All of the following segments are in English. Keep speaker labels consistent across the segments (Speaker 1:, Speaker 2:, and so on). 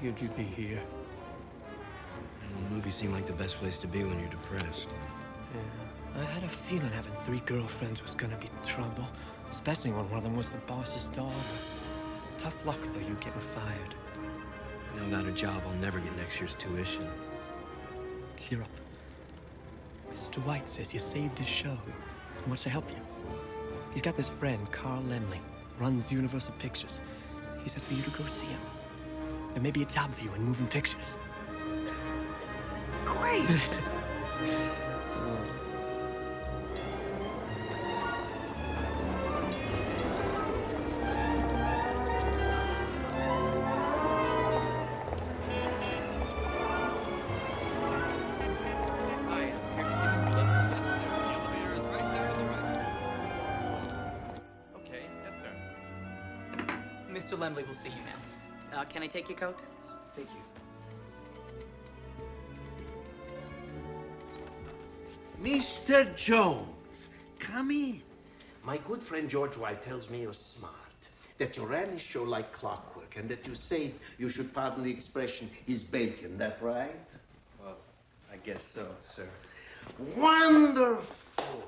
Speaker 1: figured you'd be here.
Speaker 2: The movies seem like the best place to be when you're depressed.
Speaker 1: Yeah, I had a feeling having 3 girlfriends was gonna be trouble, especially when one of them was the boss's daughter. Tough luck, though, you getting fired.
Speaker 2: Now without a job, I'll never get next year's tuition.
Speaker 1: Cheer up. Mr. White says you saved his show. He wants to help you. He's got this friend, Carl Lemley, runs Universal Pictures. He says for you to go see him. There may be a job for you in moving pictures.
Speaker 3: Great!
Speaker 4: Mr. Lemley will see you now. Can I take your coat?
Speaker 2: Thank you.
Speaker 5: Mr. Jones, come in. My good friend George White tells me you're smart, that you ran his show like clockwork, and that you saved, you should pardon the expression, his bacon. That right?
Speaker 2: Well, I guess so, sir.
Speaker 5: Wonderful!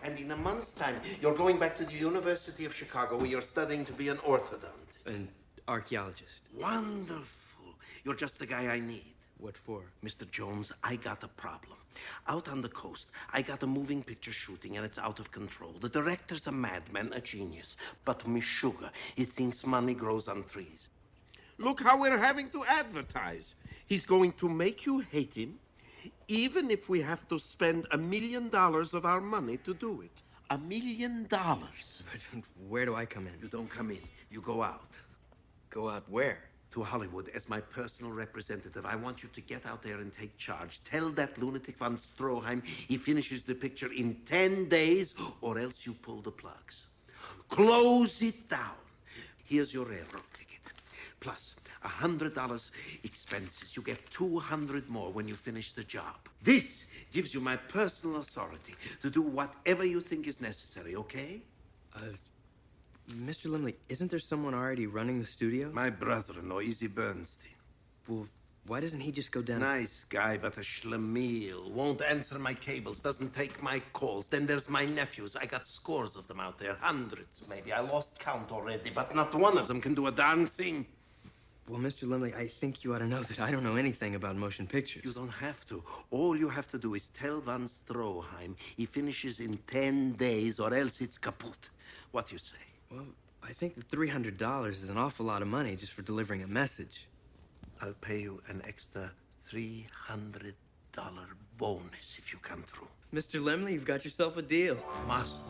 Speaker 5: And in a month's time, you're going back to the University of Chicago where you're studying to be an orthodontist.
Speaker 2: An archaeologist.
Speaker 5: Wonderful. You're just the guy I need.
Speaker 2: What for?
Speaker 5: Mr. Jones, I got a problem. Out on the coast, I got a moving picture shooting and it's out of control. The director's a madman, a genius. But Miss Sugar, he thinks money grows on trees. Look how we're having to advertise. He's going to make you hate him, even if we have to spend $1 million of our money to do it. $1 million.
Speaker 2: Where do I come in?
Speaker 5: You don't come in, you go out.
Speaker 2: Go out where?
Speaker 5: To Hollywood as my personal representative. I want you to get out there and take charge. Tell that lunatic von Stroheim he finishes the picture in 10 days, or else you pull the plugs. Close it down. Here's your railroad ticket. Plus $100 expenses. You get 200 more when you finish the job. This gives you my personal authority to do whatever you think is necessary, okay?
Speaker 2: Mr. Lemley, isn't there someone already running the studio?
Speaker 5: My brother-in-law, Izzy Bernstein.
Speaker 2: Well, why doesn't he just go down?
Speaker 5: Nice guy, but a schlemiel. Won't answer my cables, doesn't take my calls. Then there's my nephews. I got scores of them out there. Hundreds, maybe. I lost count already, but not one of them can do a darn thing.
Speaker 2: Well, Mr. Lemley, I think you ought to know that I don't know anything about motion pictures.
Speaker 5: You don't have to. All you have to do is tell von Stroheim he finishes in 10 days, or else it's kaput. What do you say?
Speaker 2: Well, I think that $300 is an awful lot of money just for delivering a message.
Speaker 5: I'll pay you an extra $300 bonus if you come through.
Speaker 2: Mr. Lemley, you've got yourself a deal.
Speaker 5: Mazel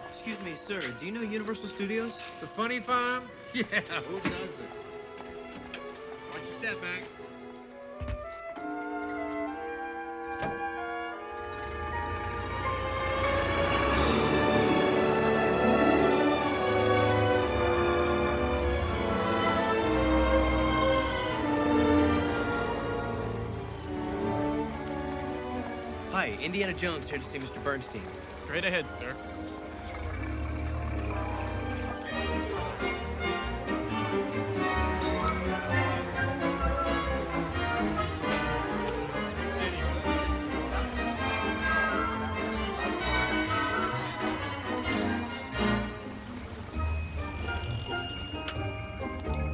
Speaker 2: Excuse me, sir, do you know Universal Studios?
Speaker 6: The funny farm? Yeah, who doesn't? Watch your step back.
Speaker 2: Hi, Indiana Jones here to see Mr. Bernstein.
Speaker 6: Straight ahead, sir.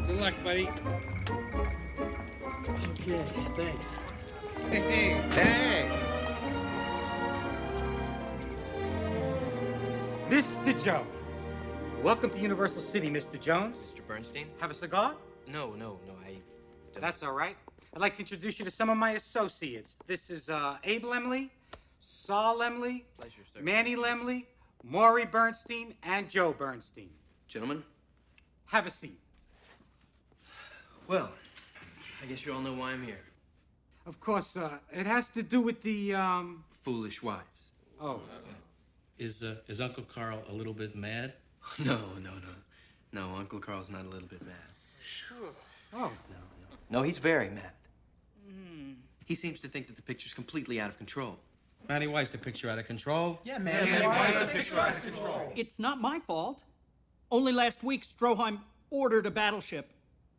Speaker 6: Good luck, buddy.
Speaker 2: Okay, thanks.
Speaker 6: Hey, thanks.
Speaker 7: Mr. Jones. Welcome to Universal City, Mr. Jones.
Speaker 2: Mr. Bernstein?
Speaker 7: Have a cigar?
Speaker 2: No, I...
Speaker 7: That's all right. I'd like to introduce you to some of my associates. This is Abe Lemley, Saul Lemley,
Speaker 2: Pleasure, sir.
Speaker 7: Manny Lemley, Maury Bernstein, and Joe Bernstein.
Speaker 2: Gentlemen,
Speaker 7: Have a seat.
Speaker 2: well, I guess you all know why I'm here.
Speaker 7: Of course, it has to do with the,
Speaker 2: Foolish wives.
Speaker 7: Oh.
Speaker 3: Is Uncle Carl a little bit mad?
Speaker 2: No, Uncle Carl's not a little bit mad.
Speaker 7: Oh.
Speaker 2: No, he's very mad. He seems to think that the picture's completely out of control.
Speaker 3: Manny, why is the picture out of control?
Speaker 8: Yeah, man. Why is the picture out of control?
Speaker 9: It's not my fault. Only last week, Stroheim ordered a battleship.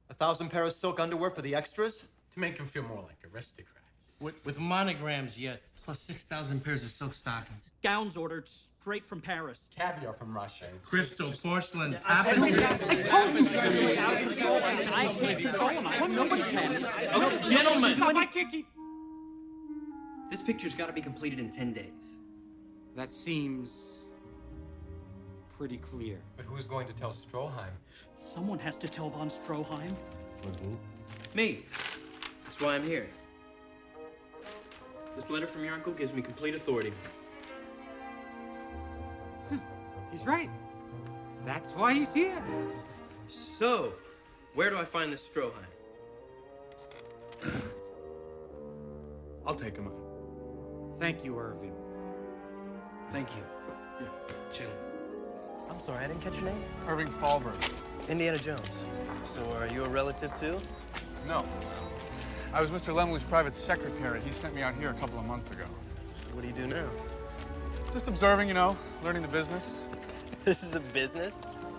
Speaker 8: 1,000 pair of silk underwear for the extras?
Speaker 10: To make them feel more like aristocrats.
Speaker 3: With monograms yet, plus 6,000 pairs of silk stockings.
Speaker 9: Gowns ordered straight from Paris.
Speaker 10: Caviar from Russia.
Speaker 3: Crystal, porcelain,
Speaker 9: I
Speaker 3: tapestry.
Speaker 9: told you I can't control him. Nobody can.
Speaker 2: Oh, gentlemen!
Speaker 9: No, I can't keep...
Speaker 2: This picture's got to be completed in 10 days.
Speaker 7: That seems pretty clear.
Speaker 10: But who's going to tell Stroheim?
Speaker 9: Someone has to tell von Stroheim.
Speaker 2: Me. That's why I'm here. This letter from your uncle gives me complete authority.
Speaker 7: He's right. That's why he's here.
Speaker 2: So, where do I find this Stroheim?
Speaker 10: I'll take him on.
Speaker 7: Thank you, Irving.
Speaker 2: Thank you. Gentlemen.
Speaker 1: I'm sorry, I didn't catch your name.
Speaker 10: Irving Thalberg.
Speaker 1: Indiana Jones. So are you a relative too?
Speaker 11: No. I was Mr. Lemley's private secretary. He sent me out here a couple of months ago.
Speaker 1: What do you do now?
Speaker 11: Just observing, you know, learning the business.
Speaker 1: This is a business?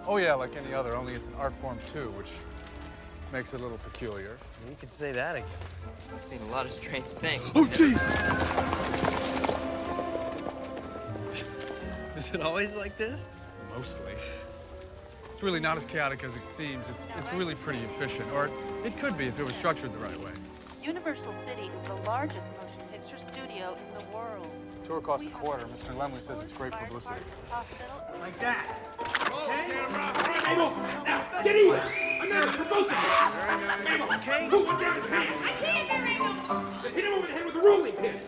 Speaker 11: Oh yeah, like any other, only it's an art form too, which makes it a little peculiar.
Speaker 1: You could say that again.
Speaker 2: I've seen a lot of strange things.
Speaker 1: Oh, jeez! Is it always like this?
Speaker 11: Mostly. It's really not as chaotic as it seems. It's really pretty efficient, or it could be if it was structured the right way.
Speaker 12: Universal City is the largest motion picture studio in the world.
Speaker 11: Tour costs $25. Mr. Lemley says it's great publicity.
Speaker 9: Like that.
Speaker 6: Okay? Mabel, now, get even! I'm not supposed to Mabel, okay? Who went down his hand?
Speaker 12: I can't, Mabel!
Speaker 6: Hit him over the head with a rolling pin.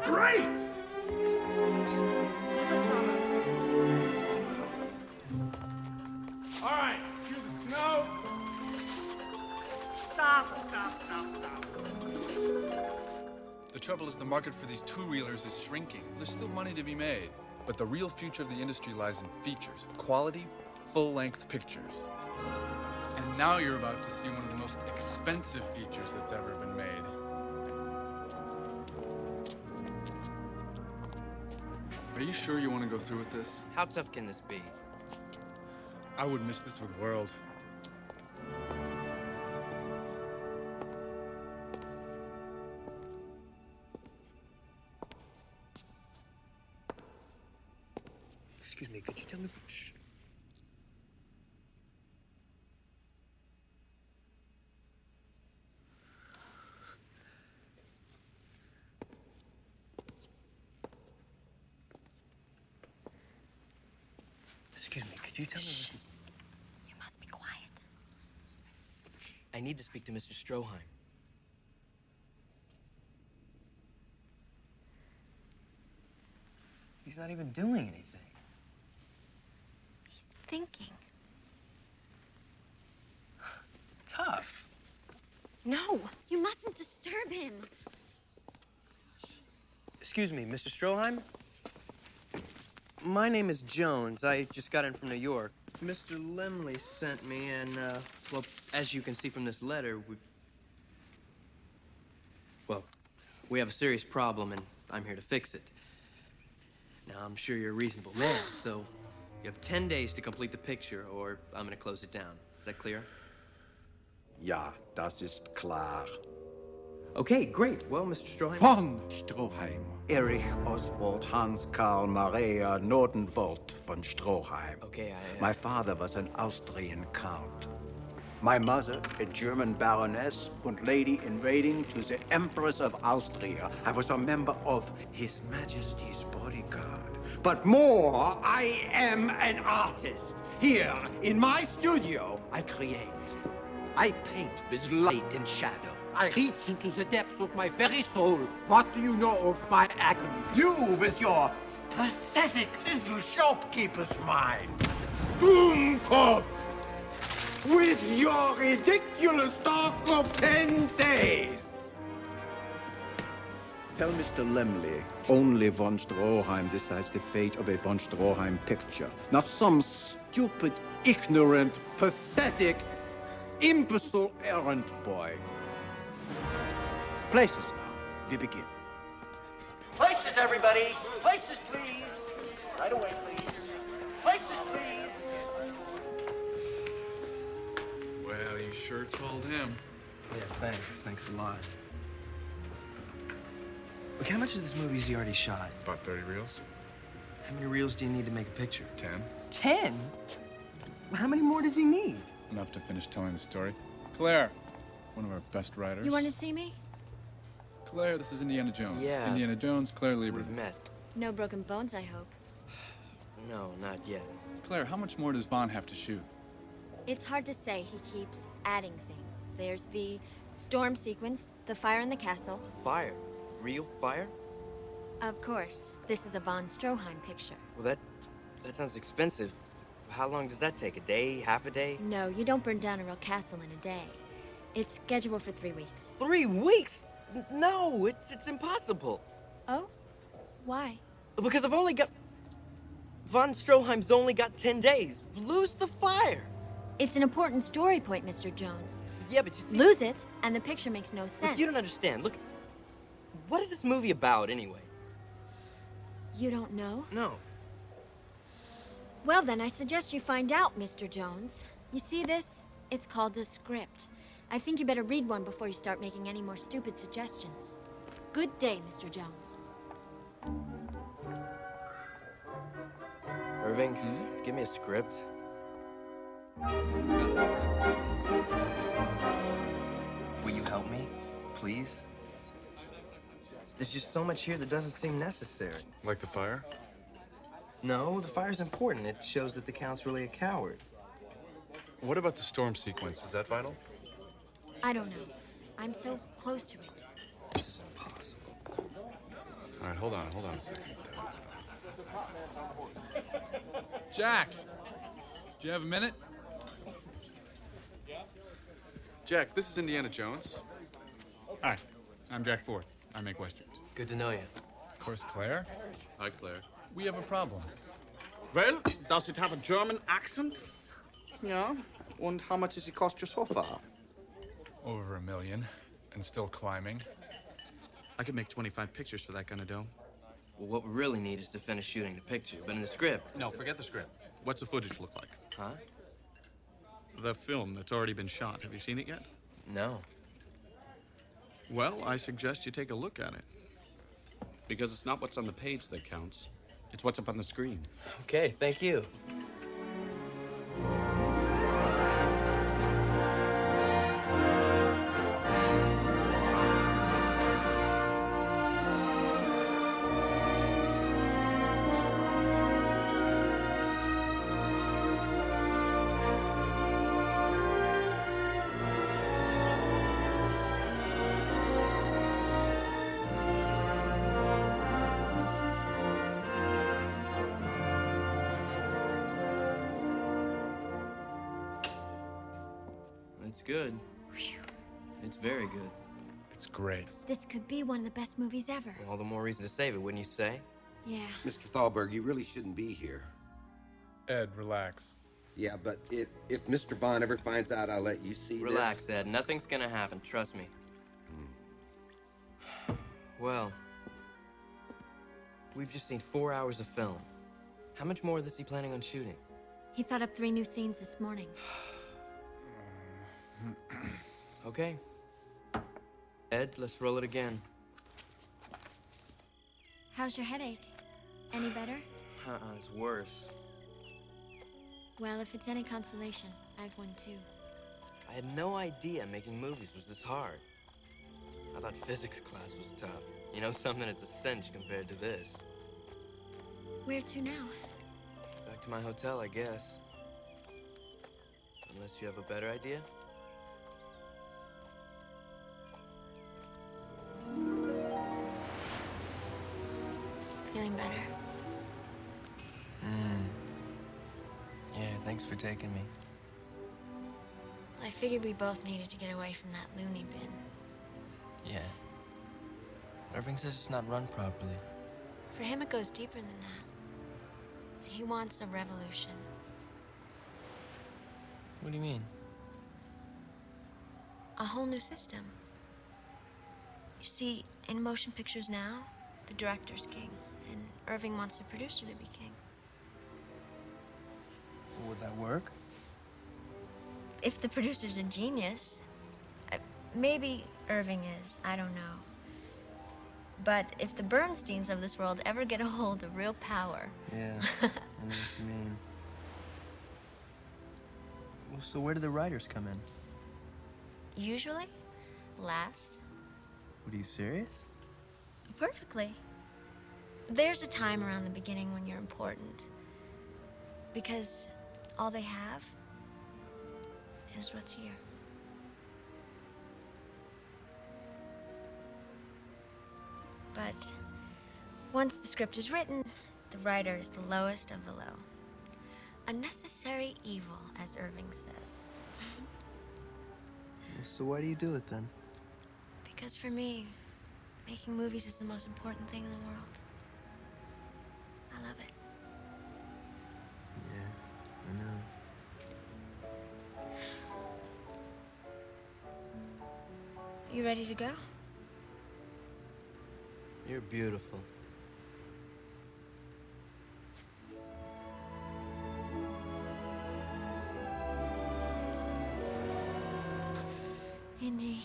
Speaker 6: Great! All right, cue the snow.
Speaker 9: Stop.
Speaker 11: The trouble is the market for these two-reelers is shrinking. There's still money to be made. But the real future of the industry lies in features. Quality, full-length pictures. And now you're about to see one of the most expensive features that's ever been made. Are you sure you want to go through with this?
Speaker 2: How tough can this be?
Speaker 11: I would miss this for the world.
Speaker 1: Excuse me, could you tell me? Shh. Excuse me, could you tell me?
Speaker 12: Shh. You must be quiet.
Speaker 2: I need to speak to Mr. Stroheim.
Speaker 1: He's not even doing anything.
Speaker 12: He's thinking.
Speaker 1: Tough.
Speaker 12: No, you mustn't disturb him.
Speaker 1: Excuse me, Mr. Stroheim? My name is Jones. I just got in from New York.
Speaker 2: Mr. Lemley sent me, and, well, as you can see from this letter, we have a serious problem, and I'm here to fix it. Now, I'm sure you're a reasonable man, so you have 10 days to complete the picture, or I'm gonna close it down. Is that clear?
Speaker 5: Ja, das ist klar.
Speaker 2: Okay, great. Well, Mr. Stroheim...
Speaker 5: Von Stroheim. Erich Oswald Hans Karl Maria Nordenwald von Stroheim.
Speaker 2: Okay,
Speaker 5: My father was an Austrian count. My mother, a German baroness and lady in waiting to the Empress of Austria. I was a member of His Majesty's bodyguard. But more, I am an artist. Here, in my studio, I create.
Speaker 13: I paint with light and shadow. I reach into the depths of my very soul. What do you know of my agony? You with your pathetic little shopkeeper's mind. Doomkopf! With your ridiculous talk of 10 days!
Speaker 14: Tell Mr. Lemley, only von Stroheim decides the fate of a von Stroheim picture. Not some stupid, ignorant, pathetic, imbecile errand boy. Places now. We begin.
Speaker 13: Places, everybody! Places, please! Right away, please. Places, please!
Speaker 11: Well, you sure told him.
Speaker 2: Yeah, thanks. Thanks a lot. Look, how much of this movie has he already shot?
Speaker 11: About 30 reels.
Speaker 2: How many reels do you need to make a picture?
Speaker 11: 10.
Speaker 2: 10? How many more does he need?
Speaker 11: Enough to finish telling the story. Claire, one of our best writers.
Speaker 15: You want to see me?
Speaker 11: Claire, this is Indiana Jones.
Speaker 2: Yeah.
Speaker 11: Indiana Jones, Claire Lieber.
Speaker 2: We've met.
Speaker 15: No broken bones, I hope.
Speaker 2: No, not yet.
Speaker 11: Claire, how much more does Vaughn have to shoot?
Speaker 15: It's hard to say. He keeps adding things. There's the storm sequence, the fire in the castle.
Speaker 2: Fire? Real fire?
Speaker 15: Of course. This is a von Stroheim picture.
Speaker 2: Well, that sounds expensive. How long does that take? A day? Half a day?
Speaker 15: No, you don't burn down a real castle in a day. It's scheduled for 3 weeks.
Speaker 2: 3 weeks? No, it's impossible.
Speaker 15: Oh? Why?
Speaker 2: Because I've only got... Von Stroheim's only got 10 days. Lose the fire.
Speaker 15: It's an important story point, Mr. Jones.
Speaker 2: Yeah, but you see...
Speaker 15: Lose it, and the picture makes no sense.
Speaker 2: Look, you don't understand. Look, what is this movie about, anyway?
Speaker 15: You don't know?
Speaker 2: No.
Speaker 15: Well, then, I suggest you find out, Mr. Jones. You see this? It's called a script. I think you better read one before you start making any more stupid suggestions. Good day, Mr. Jones.
Speaker 2: Irving, give me a script. Will you help me, please? There's just so much here that doesn't seem necessary.
Speaker 11: Like the fire?
Speaker 2: No, the fire's important. It shows that the Count's really a coward.
Speaker 11: What about the storm sequence? Is that vital?
Speaker 15: I don't know. I'm so close to it.
Speaker 2: This is impossible.
Speaker 11: All right, hold on a second. Jack, do you have a minute? Jack, this is Indiana Jones. Hi, I'm Jack Ford. I make westerns.
Speaker 2: Good to know you.
Speaker 11: Of course, Claire. Hi, Claire. We have a problem.
Speaker 16: Well, does it have a German accent? Yeah. And how much does it cost you so far?
Speaker 11: Over $1 million, and still climbing.
Speaker 2: I could make 25 pictures for that kind of dough. Well, what we really need is to finish shooting the picture, but in the script...
Speaker 16: No, forget the script. What's the footage look like?
Speaker 2: Huh?
Speaker 16: The film that's already been shot. Have you seen it yet?
Speaker 2: No.
Speaker 16: Well, I suggest you take a look at it. Because it's not what's on the page that counts. It's what's up on the screen.
Speaker 2: Okay, thank you. It's good. It's very good.
Speaker 11: It's great.
Speaker 15: This could be one of the best movies ever.
Speaker 2: All the more reason to save it, wouldn't you say?
Speaker 15: Yeah.
Speaker 17: Mr. Thalberg, you really shouldn't be here.
Speaker 11: Ed, relax.
Speaker 17: Yeah, but if Mr. Vaughn ever finds out I'll let you see
Speaker 2: Relax, Ed. Nothing's gonna happen. Trust me. Well, we've just seen 4 hours of film. How much more is he planning on shooting?
Speaker 15: He thought up 3 new scenes this morning.
Speaker 2: Okay. Ed, let's roll it again.
Speaker 15: How's your headache? Any better?
Speaker 2: It's worse.
Speaker 15: Well, if it's any consolation, I've one too.
Speaker 2: I had no idea making movies was this hard. I thought physics class was tough. You know something, it's a cinch compared to this.
Speaker 15: Where to now?
Speaker 2: Back to my hotel, I guess. Unless you have a better idea?
Speaker 15: feeling better?
Speaker 2: Yeah, thanks for taking me.
Speaker 15: Well, I figured we both needed to get away from that loony bin.
Speaker 2: Yeah. Irving says it's not run properly.
Speaker 15: For him, it goes deeper than that. He wants a revolution.
Speaker 2: What do you mean?
Speaker 15: A whole new system. You see, in motion pictures now, the director's king, and Irving wants the producer to be king.
Speaker 2: Would that work?
Speaker 15: If the producer's a genius, maybe Irving is, I don't know. But if the Bernsteins of this world ever get a hold of real power...
Speaker 2: Yeah, I know what you mean. Well, so where do the writers come in?
Speaker 15: Usually, last.
Speaker 2: What, are you serious?
Speaker 15: Perfectly. There's a time around the beginning when you're important. Because all they have is what's here. But once the script is written, the writer is the lowest of the low. A necessary evil, as Irving says.
Speaker 2: So why do you do it then?
Speaker 15: Because for me, making movies is the most important thing in the world. I love it.
Speaker 2: Yeah, I know.
Speaker 15: You ready to go?
Speaker 2: You're beautiful.
Speaker 15: Indy,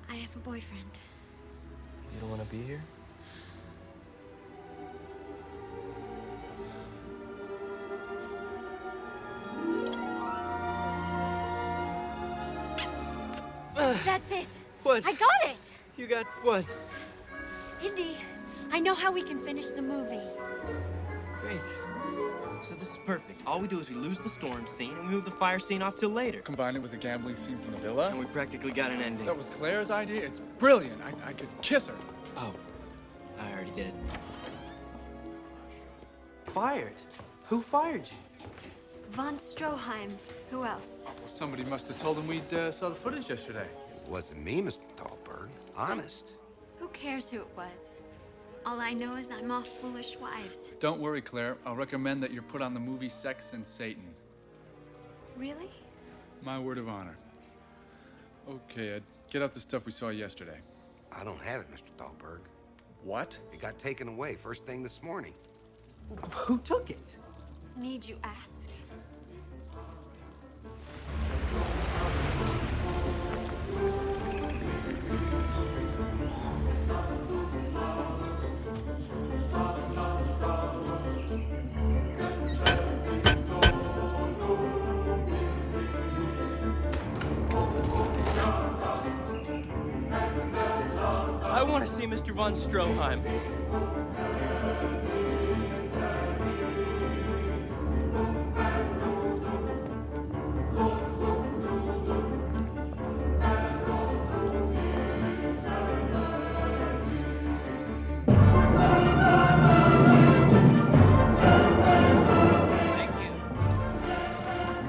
Speaker 15: I have a boyfriend.
Speaker 2: You don't want to be here?
Speaker 15: That's it.
Speaker 2: What?
Speaker 15: I got it.
Speaker 2: You got what?
Speaker 15: Indy, I know how we can finish the movie.
Speaker 2: Great. So this is perfect. All we do is we lose the storm scene and we move the fire scene off till later.
Speaker 11: Combine it with the gambling scene from the villa.
Speaker 2: And we practically got an ending.
Speaker 11: That was Claire's idea. It's brilliant. I could kiss her.
Speaker 2: Oh, I already did. Fired? Who fired you?
Speaker 15: Von Stroheim. Who else?
Speaker 11: Well, somebody must have told him we'd saw the footage yesterday.
Speaker 17: It wasn't me, Mr. Thalberg. Honest.
Speaker 15: Who cares who it was? All I know is I'm off Foolish Wives.
Speaker 11: Don't worry, Claire. I'll recommend that you're put on the movie Sex and Satan.
Speaker 15: Really?
Speaker 11: My word of honor. Okay, get out the stuff we saw yesterday.
Speaker 17: I don't have it, Mr. Thalberg.
Speaker 11: What?
Speaker 17: It got taken away first thing this morning.
Speaker 2: Who took it?
Speaker 15: Need you ask?
Speaker 2: I want to see Mr. von Stroheim.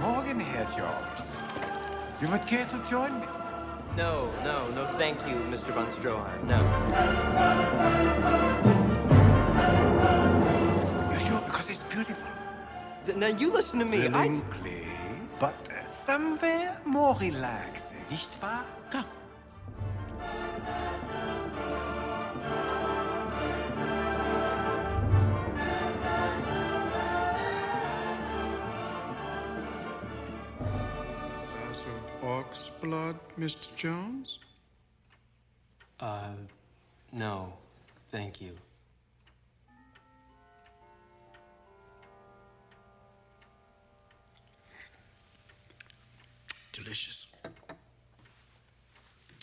Speaker 13: Morgen, Herr Jones. You would care to join me?
Speaker 2: No, thank you, Mr. von Stroheim. No.
Speaker 13: You sure? Because it's beautiful.
Speaker 2: Now you listen to me.
Speaker 13: Willingly, but somewhere more relaxing, nicht wahr? Come.
Speaker 10: Glass of orc's blood, Mr. Jones?
Speaker 2: No, thank you.
Speaker 13: Delicious.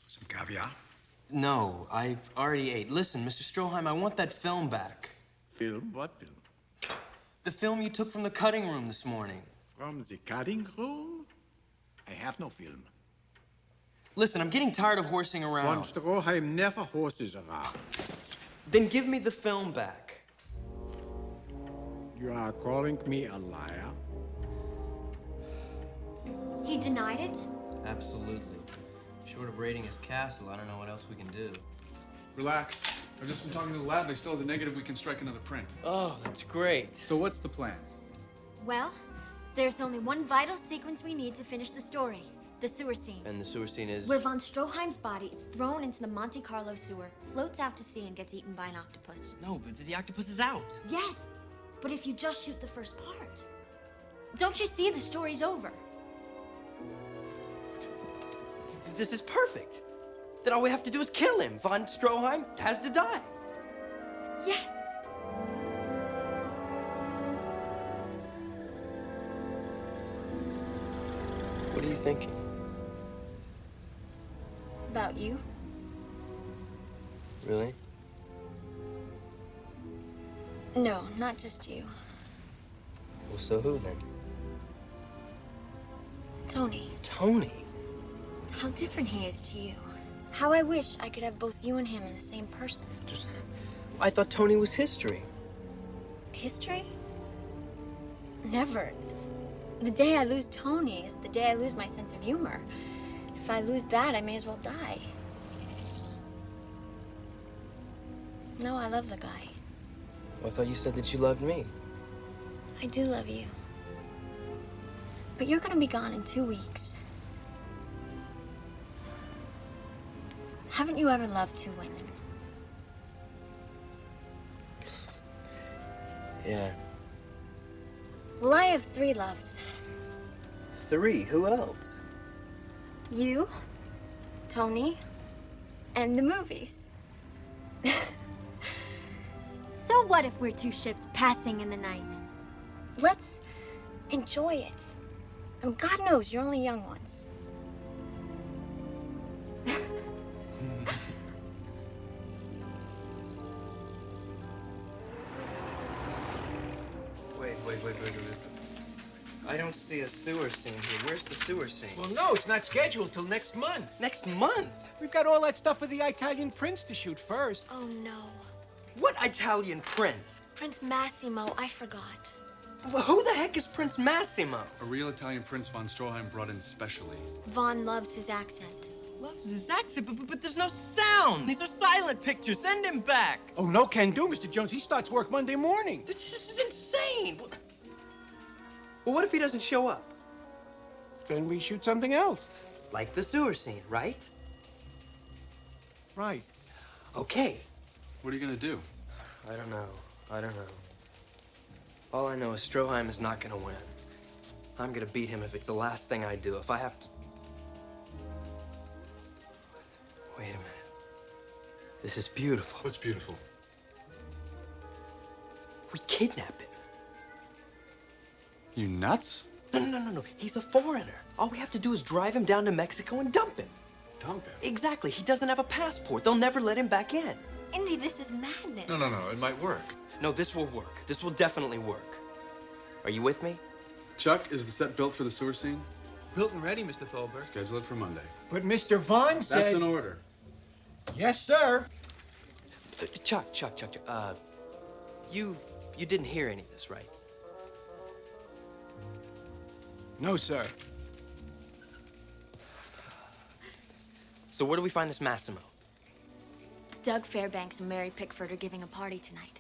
Speaker 13: Some caviar?
Speaker 2: No, I already ate. Listen, Mr. Stroheim, I want that film back.
Speaker 13: Film? What film?
Speaker 2: The film you took from the cutting room this morning.
Speaker 13: From the cutting room? I have no film.
Speaker 2: Listen, I'm getting tired of horsing around.
Speaker 13: Von Stroheim never horses around.
Speaker 2: Then give me the film back.
Speaker 14: You are calling me a liar?
Speaker 15: He denied it?
Speaker 2: Absolutely. Short of raiding his castle, I don't know what else we can do.
Speaker 11: Relax. I've just been talking to the lab. They still have the negative. We can strike another print.
Speaker 2: Oh, that's great.
Speaker 11: So what's the plan?
Speaker 15: Well, there's only one vital sequence we need to finish the story. The sewer scene.
Speaker 2: And the sewer scene is?
Speaker 15: Where von Stroheim's body is thrown into the Monte Carlo sewer, floats out to sea, and gets eaten by an octopus.
Speaker 2: No, but the octopus is out.
Speaker 15: Yes, but if you just shoot the first part. Don't you see the story's over?
Speaker 2: This is perfect. Then all we have to do is kill him. Von Stroheim has to die.
Speaker 15: Yes.
Speaker 2: What are you thinking?
Speaker 15: About you?
Speaker 2: Really?
Speaker 15: No, not just you.
Speaker 2: Well, so who then?
Speaker 15: Tony.
Speaker 2: Tony?
Speaker 15: How different he is to you. How I wish I could have both you and him in the same person.
Speaker 2: I thought Tony was history.
Speaker 15: History? Never. The day I lose Tony is the day I lose my sense of humor. If I lose that, I may as well die. No, I love the guy.
Speaker 2: Well, I thought you said that you loved me.
Speaker 15: I do love you. But you're gonna be gone in 2 weeks. Haven't you ever loved two women?
Speaker 2: Yeah.
Speaker 15: Well, I have 3 loves.
Speaker 2: 3? Who else?
Speaker 15: You, Tony, and the movies. So what if we're 2 ships passing in the night? Let's enjoy it. And God knows you're only young once.
Speaker 2: Wait. I don't see a sewer scene here. Where's the sewer scene?
Speaker 3: Well, no, it's not scheduled till next month.
Speaker 2: Next month?
Speaker 3: We've got all that stuff for the Italian prince to shoot first.
Speaker 15: Oh, no.
Speaker 2: What Italian prince?
Speaker 15: Prince Massimo, I forgot.
Speaker 2: Well, who the heck is Prince Massimo?
Speaker 11: A real Italian Prince von Stroheim brought in specially.
Speaker 15: Vaughn loves his accent.
Speaker 2: Loves his accent, but there's no sound. These are silent pictures. Send him back.
Speaker 3: Oh, no can do, Mr. Jones. He starts work Monday morning.
Speaker 2: This is insane. Well, what if he doesn't show up?
Speaker 3: Then we shoot something else.
Speaker 2: Like the sewer scene, right?
Speaker 3: Right.
Speaker 2: Okay.
Speaker 11: What are you gonna do?
Speaker 2: I don't know. All I know is Stroheim is not gonna win. I'm gonna beat him if it's the last thing I do. If I have to... Wait a minute. This is beautiful.
Speaker 11: What's beautiful?
Speaker 2: We kidnap him.
Speaker 11: You nuts?
Speaker 2: No. He's a foreigner. All we have to do is drive him down to Mexico and dump him.
Speaker 11: Dump him?
Speaker 2: Exactly. He doesn't have a passport. They'll never let him back in.
Speaker 15: Indy, this is madness.
Speaker 11: No. It might work.
Speaker 2: No, this will work. This will definitely work. Are you with me?
Speaker 11: Chuck, is the set built for the sewer scene?
Speaker 3: Built and ready, Mr. Thalberg.
Speaker 11: Schedule it for Monday.
Speaker 3: But Mr. Vaughn said...
Speaker 11: That's an order.
Speaker 3: Yes, sir.
Speaker 2: Chuck. You didn't hear any of this, right?
Speaker 3: No, sir.
Speaker 2: So where do we find this Massimo?
Speaker 15: Doug Fairbanks and Mary Pickford are giving a party tonight.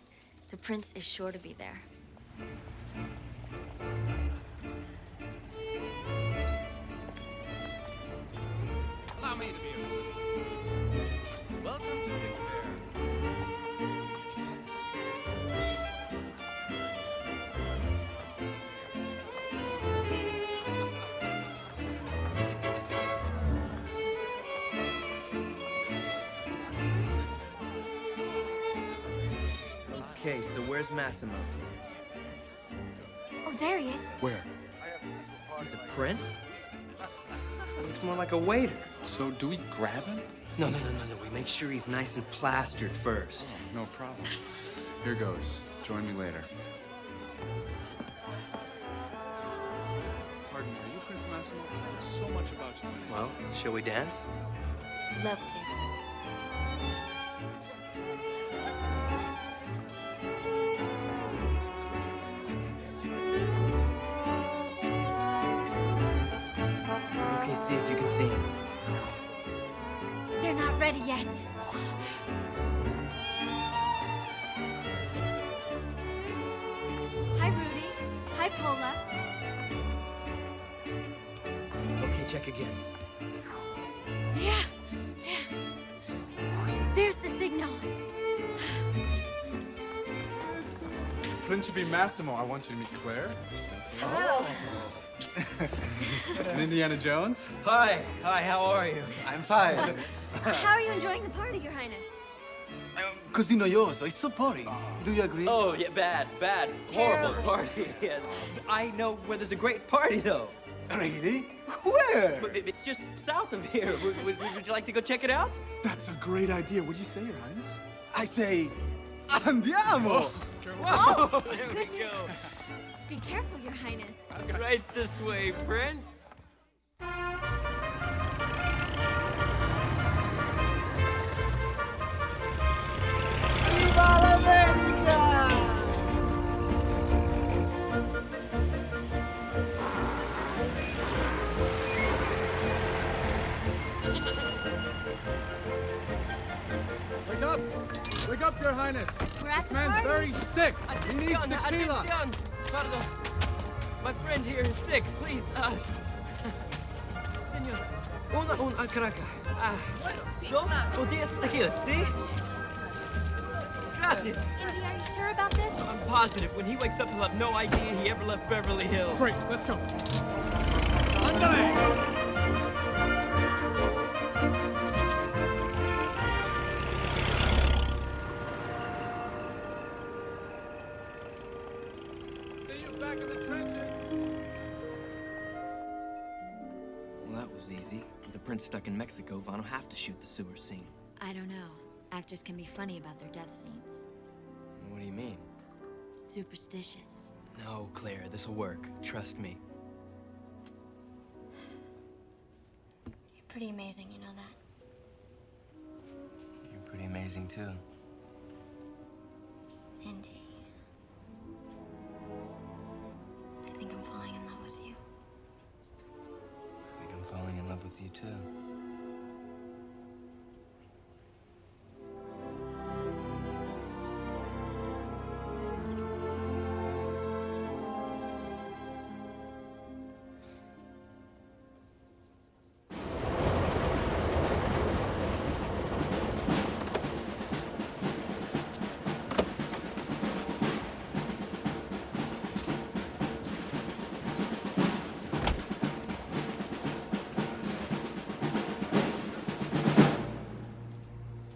Speaker 15: The prince is sure to be there.
Speaker 6: Allow me to be welcome to Big Bear.
Speaker 2: Okay, so where's Massimo?
Speaker 15: Oh, there he is.
Speaker 11: Where?
Speaker 2: He's a prince? Looks more like a waiter.
Speaker 11: So do we grab him?
Speaker 2: No. We make sure he's nice and plastered first.
Speaker 11: Oh, no problem. Here goes. Join me later. Pardon, are you Prince Massimo? I heard so much about you.
Speaker 2: Well, shall we dance?
Speaker 15: Love to.
Speaker 1: see him.
Speaker 15: They're not ready yet. Hi, Rudy. Hi, Paula.
Speaker 1: Okay, check again.
Speaker 15: Yeah. There's the signal.
Speaker 11: Principe Massimo, I want you to meet Claire.
Speaker 15: Hello.
Speaker 11: And Indiana Jones.
Speaker 1: Hi, how are you?
Speaker 18: I'm fine.
Speaker 15: How are you enjoying the party, Your Highness?
Speaker 18: Cosino Yoso, it's so boring. Do you agree?
Speaker 2: Oh, yeah, bad. Horrible
Speaker 15: Terrible.
Speaker 2: party. Yes. I know where there's a great party, though.
Speaker 18: Really? Where?
Speaker 2: But it's just south of here. Would you like to go check it out?
Speaker 11: That's a great idea. What'd you say, Your Highness?
Speaker 18: I say, andiamo!
Speaker 15: Oh,
Speaker 2: There we
Speaker 15: goodness.
Speaker 2: go.
Speaker 15: Be careful, Your Highness.
Speaker 2: Right this way, Prince.
Speaker 13: Viva l'America!
Speaker 11: Wake up, Your Highness.
Speaker 15: We're at
Speaker 11: This
Speaker 15: the
Speaker 11: man's
Speaker 15: party.
Speaker 11: very sick. He needs tequila.
Speaker 2: Atención. Pardon. My friend here is sick. Please, Señor, una caraca. Dos días tequila, ¿sí? Gracias.
Speaker 15: Indy, are you sure about this?
Speaker 2: I'm positive. When he wakes up, he'll have no idea he ever left Beverly Hills.
Speaker 11: Great, let's go. Andale! See you back in the trenches.
Speaker 2: Well, that was easy. With the prince stuck in Mexico, Vaughn will have to shoot the sewer scene.
Speaker 15: I don't know. Actors can be funny about their death scenes.
Speaker 2: What do you mean?
Speaker 15: Superstitious.
Speaker 2: No, Claire, this'll work. Trust me.
Speaker 15: You're pretty amazing, you know that?
Speaker 2: You're pretty amazing, too.
Speaker 15: Indy. I think I'm falling in love with you.
Speaker 2: I think I'm falling in love with you, too.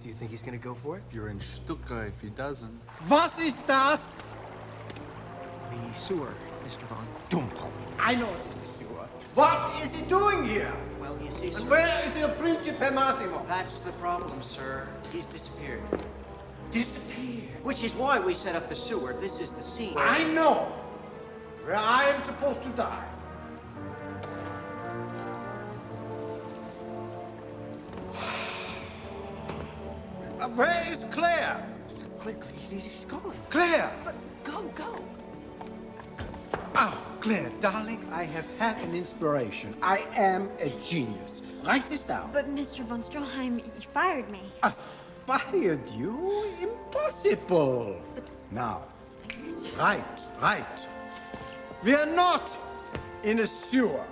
Speaker 2: Do you think he's gonna go for it?
Speaker 11: You're in Stuka if he doesn't.
Speaker 13: Was ist das?
Speaker 1: The sewer, Mr. Vaughn.
Speaker 13: Dumbo. I know it's the sewer. What is he doing here?
Speaker 19: Well, you see, sir,
Speaker 13: And where is your Principe Massimo?
Speaker 19: that's the problem, sir. He's disappeared.
Speaker 13: Disappeared.
Speaker 19: Which is why we set up the sewer. This is the scene.
Speaker 13: I know where I am supposed to die. Where is Claire?
Speaker 19: Quickly, he's gone.
Speaker 13: Claire!
Speaker 19: But go.
Speaker 13: Oh, Claire, darling, I have had an inspiration. I am a genius. Write this down.
Speaker 15: But Mr. von Stroheim, you fired me.
Speaker 13: I fired you? Impossible. Now, right. We are not in a sewer,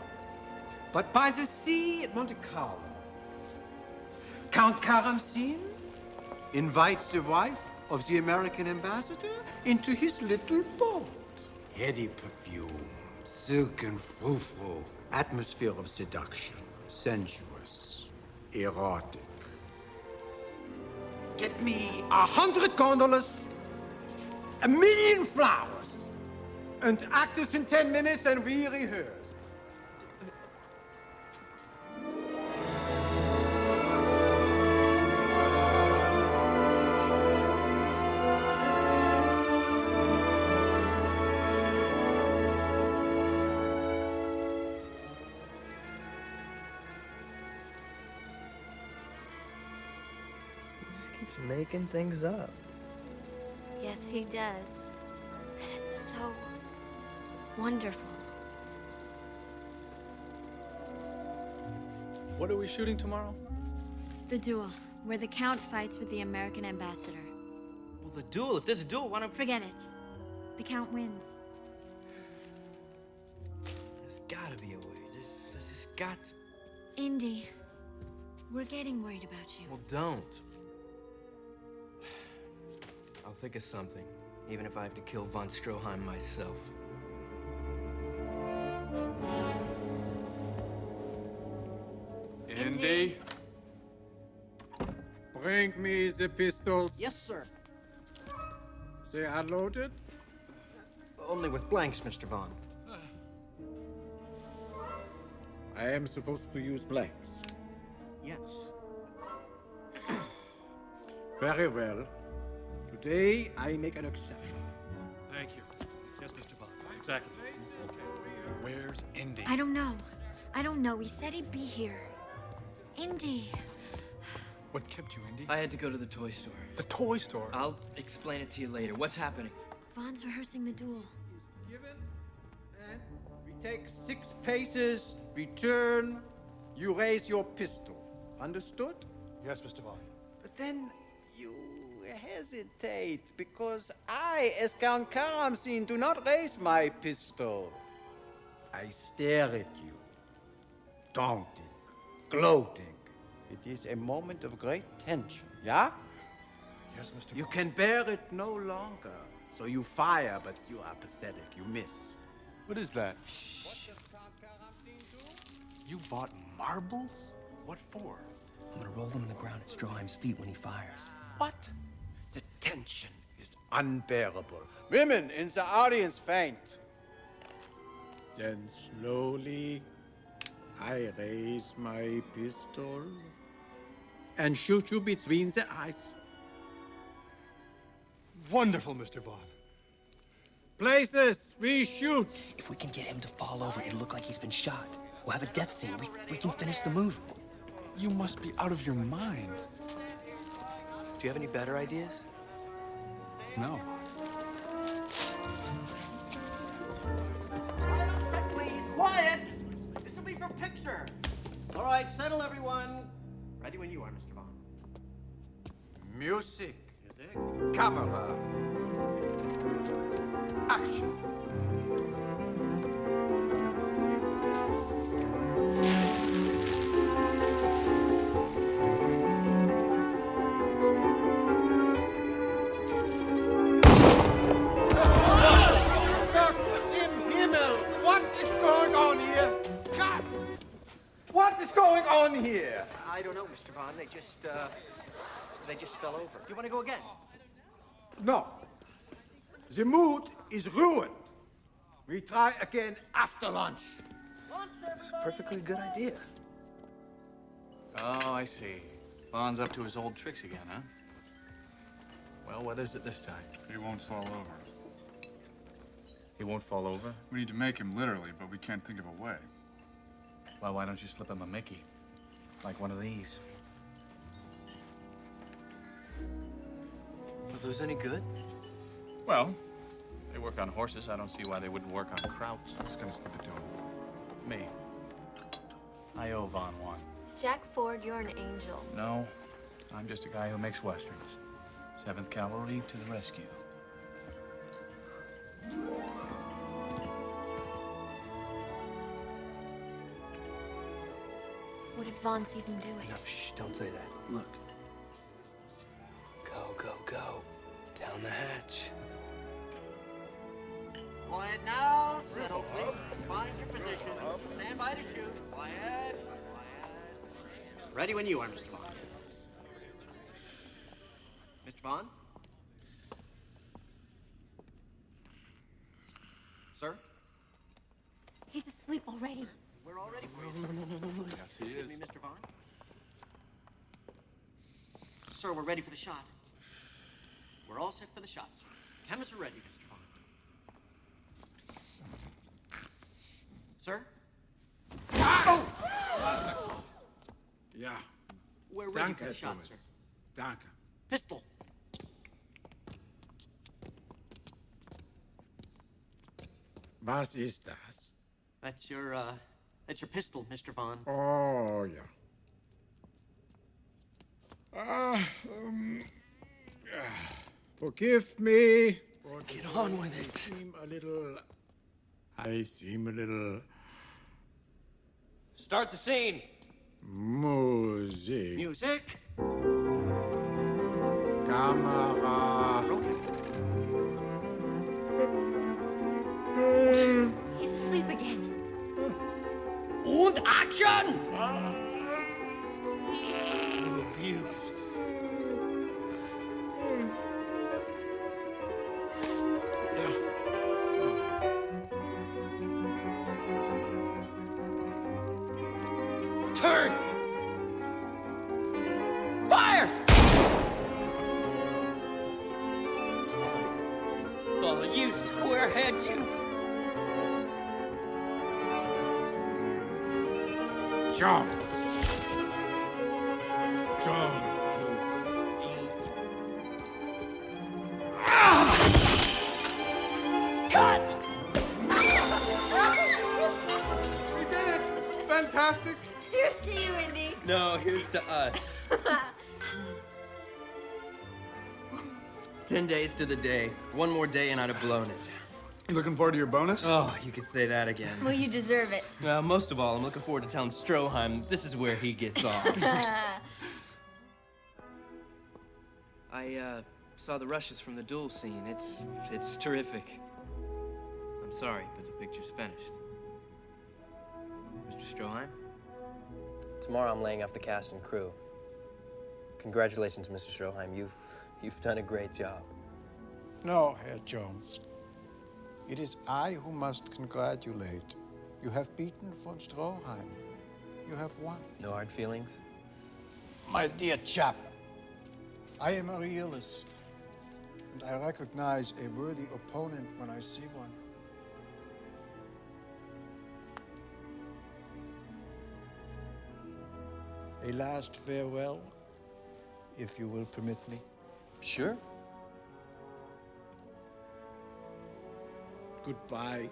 Speaker 13: but by the sea at Monte Carlo. Count Karamzin invites the wife of the American ambassador into his little boat. Heady perfume, silken frou-frou, atmosphere of seduction, sensuous, erotic. Get me 100 gondolas, 1,000,000 flowers, and actors in 10 minutes and we rehearse.
Speaker 1: Making things up.
Speaker 15: Yes, he does. And it's so wonderful.
Speaker 11: What are we shooting tomorrow?
Speaker 15: The duel, where the Count fights with the American ambassador.
Speaker 2: Well, the duel, if there's a duel, why don't...
Speaker 15: Forget it. The Count wins.
Speaker 2: There's gotta be a way. This has got to...
Speaker 15: Indy, we're getting worried about you.
Speaker 2: Well, don't. I'll think of something, even if I have to kill von Stroheim myself.
Speaker 14: Indy? Bring me the pistols.
Speaker 19: Yes, sir.
Speaker 14: They are loaded?
Speaker 19: Only with blanks, Mr. Vaughn.
Speaker 14: I am supposed to use blanks.
Speaker 19: Yes.
Speaker 14: Very well. Today, I make an exception.
Speaker 6: Thank you. Yes, Mr. Vaughn. Exactly.
Speaker 11: Where's Indy?
Speaker 15: I don't know. I don't know. He said he'd be here. Indy.
Speaker 11: What kept you, Indy?
Speaker 2: I had to go to the toy store.
Speaker 11: The toy store?
Speaker 2: I'll explain it to you later. What's happening?
Speaker 15: Vaughn's rehearsing the duel.
Speaker 14: Given, and we take 6 paces, we turn, you raise your pistol. Understood?
Speaker 6: Yes, Mr. Vaughn.
Speaker 14: But then you hesitate, because I, as Count Karamzin, do not raise my pistol. I stare at you, taunting, gloating. It is a moment of great tension, yeah?
Speaker 6: Yes, Mr. Vaughn.
Speaker 14: You can bear it no longer, so you fire, but you are pathetic, you miss.
Speaker 11: What is that?
Speaker 14: What does Count Karamzin do?
Speaker 11: You bought marbles? What for?
Speaker 2: I'm gonna roll them in the ground at Stroheim's feet when he fires.
Speaker 14: What? The tension is unbearable. Women in the audience faint. Then slowly, I raise my pistol and shoot you between the eyes.
Speaker 6: Wonderful, Mr. Vaughn.
Speaker 14: Places, we shoot.
Speaker 2: If we can get him to fall over, it'll look like he's been shot. We'll have a death scene. We can finish the movie.
Speaker 11: You must be out of your mind.
Speaker 2: Do you have any better ideas?
Speaker 11: No.
Speaker 19: Please, quiet! This will be for picture. All right, settle everyone. Ready when you are, Mr. Vaughn.
Speaker 14: Music. Camera. Action.
Speaker 13: What is going on here?
Speaker 19: I don't know, Mr. Vaughn. They just fell over. Do you want to go again?
Speaker 14: No. The mood is ruined. We try again after lunch.
Speaker 2: It's a perfectly good idea.
Speaker 8: Oh, I see. Vaughn's up to his old tricks again, huh? Well, what is it this time?
Speaker 11: He won't fall over.
Speaker 8: He won't fall over?
Speaker 11: We need to make him literally, but we can't think of a way.
Speaker 8: Well, why don't you slip him a Mickey? Like one of these.
Speaker 2: Are those any good?
Speaker 8: Well, they work on horses. I don't see why they wouldn't work on Krauts.
Speaker 11: Who's gonna slip it to him?
Speaker 8: Me. I owe Vaughn one.
Speaker 15: Jack Ford, you're an angel.
Speaker 8: No, I'm just a guy who makes westerns. 7th Cavalry to the rescue.
Speaker 15: What if Vaughn sees him do it?
Speaker 2: No, shh, don't say that. Look. Go, go, go. Down the hatch.
Speaker 19: Quiet now. Settle, please. Find your position. Stand by to shoot. Quiet. Ready when you are, Mr. Vaughn. Mr. Vaughn? Sir?
Speaker 15: He's asleep already.
Speaker 19: We're all ready for you, sir.
Speaker 11: No. Yes, he
Speaker 19: Excuse
Speaker 11: is.
Speaker 19: me, Mr. Vaughn. Sir, we're ready for the shot. We're all set for the shot, sir. Cameras are ready, Mr. Vaughn. Sir? Oh!
Speaker 14: Ja.
Speaker 19: We're ready
Speaker 14: Danke,
Speaker 19: for the shot, sir.
Speaker 14: Thomas. Danke.
Speaker 19: Pistol.
Speaker 14: Was ist das?
Speaker 19: That's your pistol, Mr. Vaughn.
Speaker 14: Oh, ja. Forgive me.
Speaker 2: Get on with it.
Speaker 14: I seem a little...
Speaker 2: Start the scene.
Speaker 14: Music.
Speaker 19: Music.
Speaker 14: Camera.
Speaker 15: He's asleep again.
Speaker 2: Und action!
Speaker 14: View.
Speaker 2: Turn! Fire! Oh, you squarehead, you...
Speaker 14: Jones.
Speaker 2: Cut!
Speaker 10: We did it! Fantastic!
Speaker 15: Here's to you, Indy.
Speaker 2: No, here's to us. 10 days to the day. One more day and I'd have blown it.
Speaker 10: You looking forward to your bonus?
Speaker 2: Oh, you could say that again.
Speaker 15: Well, you deserve it.
Speaker 2: Most of all, I'm looking forward to telling Stroheim this is where he gets off. I saw the rushes from the duel scene. It's terrific. I'm sorry, but the picture's finished. Mr. Stroheim? Tomorrow I'm laying off the cast and crew. Congratulations, Mr. Stroheim. You've done a great job.
Speaker 14: No, Herr Jones. It is I who must congratulate. You have beaten von Stroheim. You have won.
Speaker 2: No hard feelings?
Speaker 14: My dear chap, I am a realist, and I recognize a worthy opponent when I see one. A last farewell, if you will permit me.
Speaker 2: Sure.
Speaker 14: Goodbye,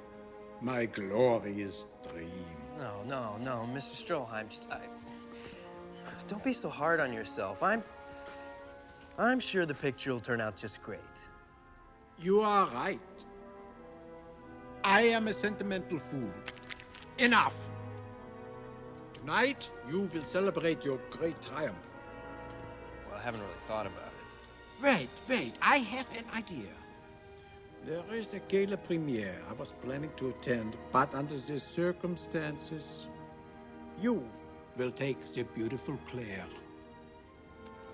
Speaker 14: my glorious dream.
Speaker 2: No, Mr. Stroheim, don't be so hard on yourself. I'm sure the picture will turn out just great.
Speaker 14: You are right. I am a sentimental fool. Enough! Tonight, you will celebrate your great triumph.
Speaker 2: Well, I haven't really thought about it.
Speaker 14: Wait, I have an idea. There is a gala premiere I was planning to attend, but under the circumstances, you will take the beautiful Claire.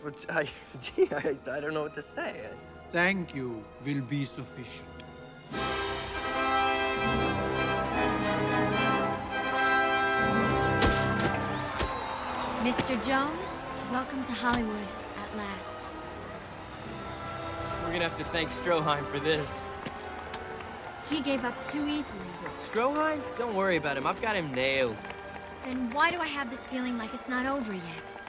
Speaker 2: But I don't know what to say.
Speaker 14: Thank you will be sufficient.
Speaker 15: Mr. Jones, welcome to Hollywood at last.
Speaker 2: We're gonna have to thank Stroheim for this.
Speaker 15: He gave up too easily.
Speaker 2: Stroheim? Don't worry about him. I've got him nailed.
Speaker 15: Then why do I have this feeling like it's not over yet?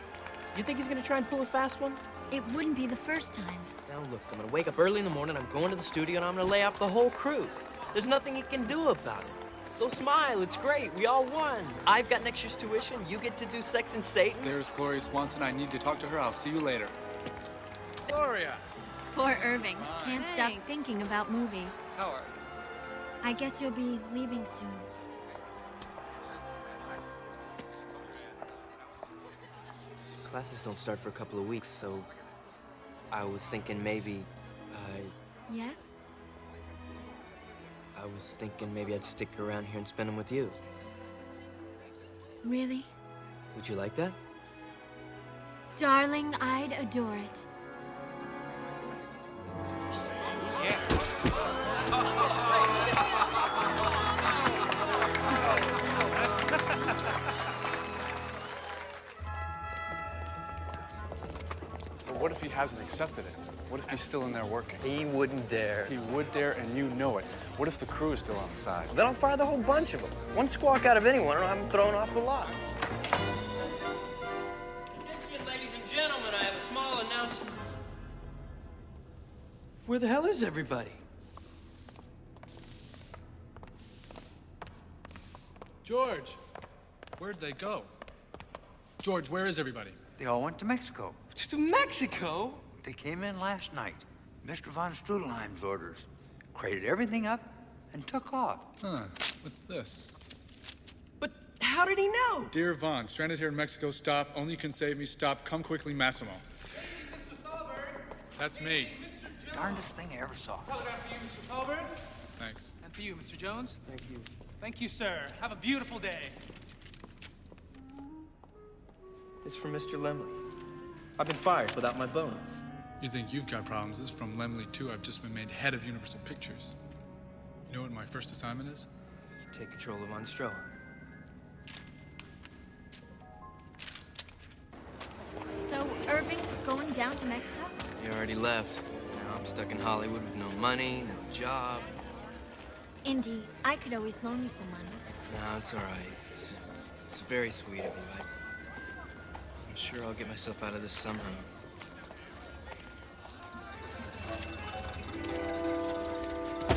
Speaker 2: You think he's gonna try and pull a fast one?
Speaker 15: It wouldn't be the first time.
Speaker 2: Now look, I'm gonna wake up early in the morning, I'm going to the studio, and I'm gonna lay off the whole crew. There's nothing you can do about it. So smile, it's great, we all won. I've got next year's tuition, you get to do Sex and Satan.
Speaker 11: There's Gloria Swanson. I need to talk to her. I'll see you later. Gloria!
Speaker 15: Poor Irving. Can't stop thinking about movies.
Speaker 2: How are you?
Speaker 15: I guess you'll be leaving soon.
Speaker 2: Classes don't start for a couple of weeks, so I was thinking maybe
Speaker 15: Yes?
Speaker 2: I was thinking maybe I'd stick around here and spend them with you.
Speaker 15: Really?
Speaker 2: Would you like that?
Speaker 15: Darling, I'd adore it.
Speaker 8: What if he hasn't accepted it? What if he's still in there working?
Speaker 2: He wouldn't dare.
Speaker 8: He would dare, and you know it. What if the crew is still on the side?
Speaker 2: Then I'll fire the whole bunch of them. One squawk out of anyone, or I'm thrown off the lot. Attention, ladies and gentlemen, I have a small announcement. Where the hell is everybody?
Speaker 11: George, where'd they go? George, where is everybody?
Speaker 20: They all went to Mexico.
Speaker 21: To Mexico?
Speaker 20: They came in last night. Mr. von Stroheim's orders. Crated everything up and took off.
Speaker 11: Huh. What's this?
Speaker 21: But how did he know?
Speaker 11: Dear Vaughn, stranded here in Mexico, stop. Only you can save me. Stop. Come quickly, Massimo. That's me.
Speaker 20: Darndest thing I ever saw.
Speaker 21: Telegram for you, Mr. Thalberg.
Speaker 11: Thanks.
Speaker 21: And for you, Mr. Jones.
Speaker 2: Thank you.
Speaker 21: Thank you, sir. Have a beautiful day.
Speaker 2: It's from Mr. Lemley. I've been fired without my bonus.
Speaker 11: You think you've got problems? This is from Lemley, too. I've just been made head of Universal Pictures. You know what my first assignment is?
Speaker 2: Take control of von Stroheim.
Speaker 15: So Irving's going down to Mexico?
Speaker 2: He already left. Now I'm stuck in Hollywood with no money, no job.
Speaker 15: Indy, I could always loan you some money.
Speaker 2: No, it's all right. It's very sweet of you. I'm sure I'll get myself out of this somehow.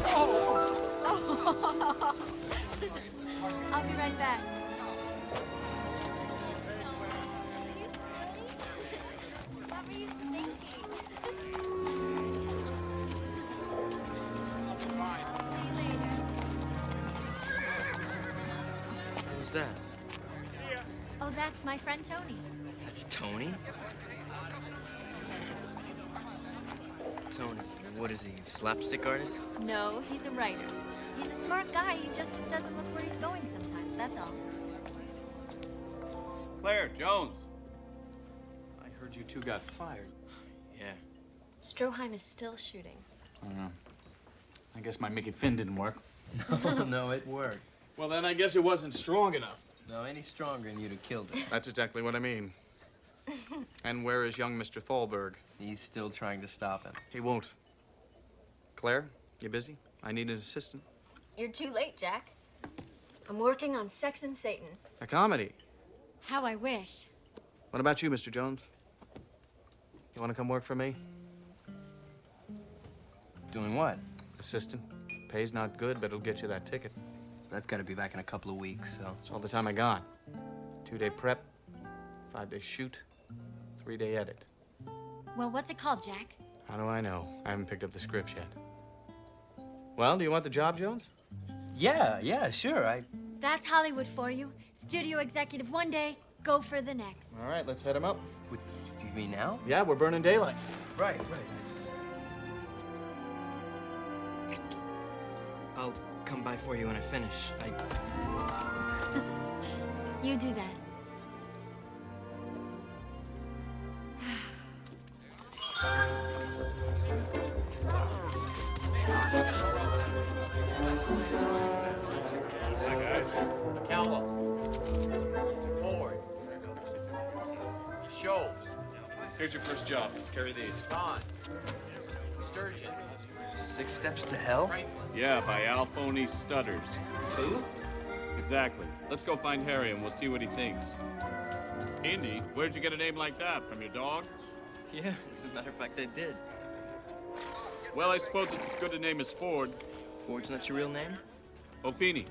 Speaker 15: Oh! I'll be right back. Are you silly? What were you thinking?
Speaker 2: Who's that?
Speaker 15: Oh, that's my friend Tony.
Speaker 2: That's Tony? Tony, what is he, slapstick artist?
Speaker 15: No, he's a writer. He's a smart guy. He just doesn't look where he's going sometimes, that's all.
Speaker 16: Claire, Jones. I heard you two got fired.
Speaker 2: Yeah.
Speaker 15: Stroheim is still shooting.
Speaker 8: I guess my Mickey Finn didn't work.
Speaker 2: No, it worked.
Speaker 8: Well, then I guess it wasn't strong enough.
Speaker 2: No, any stronger and you'd have killed it.
Speaker 16: That's exactly what I mean. And where is young Mr. Thalberg?
Speaker 2: He's still trying to stop him.
Speaker 16: He won't. Claire, you busy? I need an assistant.
Speaker 15: You're too late, Jack. I'm working on Sex and Satan.
Speaker 16: A comedy.
Speaker 15: How I wish.
Speaker 16: What about you, Mr. Jones? You want to come work for me?
Speaker 2: Doing what?
Speaker 16: Assistant. Pay's not good, but it'll get you that ticket.
Speaker 2: I've got to be back in a couple of weeks, so...
Speaker 16: It's all the time I got. 2-day prep, 5-day shoot, 3-day edit.
Speaker 15: Well, what's it called, Jack?
Speaker 16: How do I know? I haven't picked up the scripts yet. Well, do you want the job, Jones?
Speaker 2: Yeah, sure.
Speaker 15: That's Hollywood for you. Studio executive one day, go for the next.
Speaker 16: All right, let's head him up.
Speaker 2: Do you mean now?
Speaker 16: Yeah, we're burning daylight.
Speaker 2: Right. I'll come by for you when I finish.
Speaker 15: You do that.
Speaker 8: Shows. Here's your first job. Carry these. Gone. Sturgeon.
Speaker 2: 6 Steps to Hell?
Speaker 16: Yeah, by Alphony Stutters.
Speaker 2: Who?
Speaker 16: Exactly. Let's go find Harry and we'll see what he thinks. Indy, where'd you get a name like that? From your dog?
Speaker 2: Yeah, as a matter of fact, I did.
Speaker 16: Well, I suppose it's as good a name as Ford.
Speaker 2: Ford's not your real name?
Speaker 16: O'Feeney.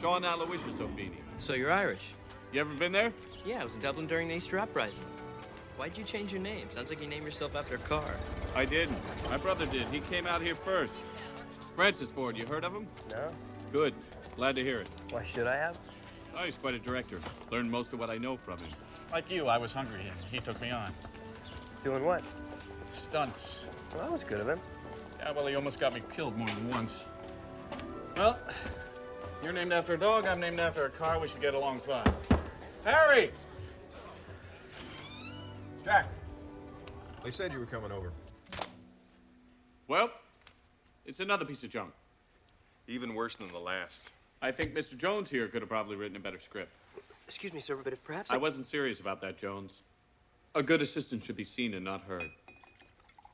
Speaker 16: Sean Aloysius O'Feeney.
Speaker 2: So you're Irish?
Speaker 16: You ever been there?
Speaker 2: Yeah, I was in Dublin during the Easter Uprising. Why'd you change your name? Sounds like you named yourself after a car.
Speaker 16: I didn't. My brother did. He came out here first. Francis Ford, you heard of him?
Speaker 2: No.
Speaker 16: Good. Glad to hear it.
Speaker 2: Why should I have?
Speaker 16: Oh, he's quite a director. Learned most of what I know from him.
Speaker 8: Like you, I was hungry and he took me on.
Speaker 2: Doing what?
Speaker 8: Stunts.
Speaker 2: Well, that was good of him.
Speaker 8: Yeah, well, he almost got me killed more than once. Well, you're named after a dog, I'm named after a car. We should get along fine. Harry!
Speaker 22: Jack, they said you were coming over.
Speaker 16: Well, it's another piece of junk.
Speaker 22: Even worse than the last.
Speaker 16: I think Mr. Jones here could have probably written a better script.
Speaker 2: Excuse me, sir, but if perhaps
Speaker 16: I wasn't serious about that, Jones. A good assistant should be seen and not heard.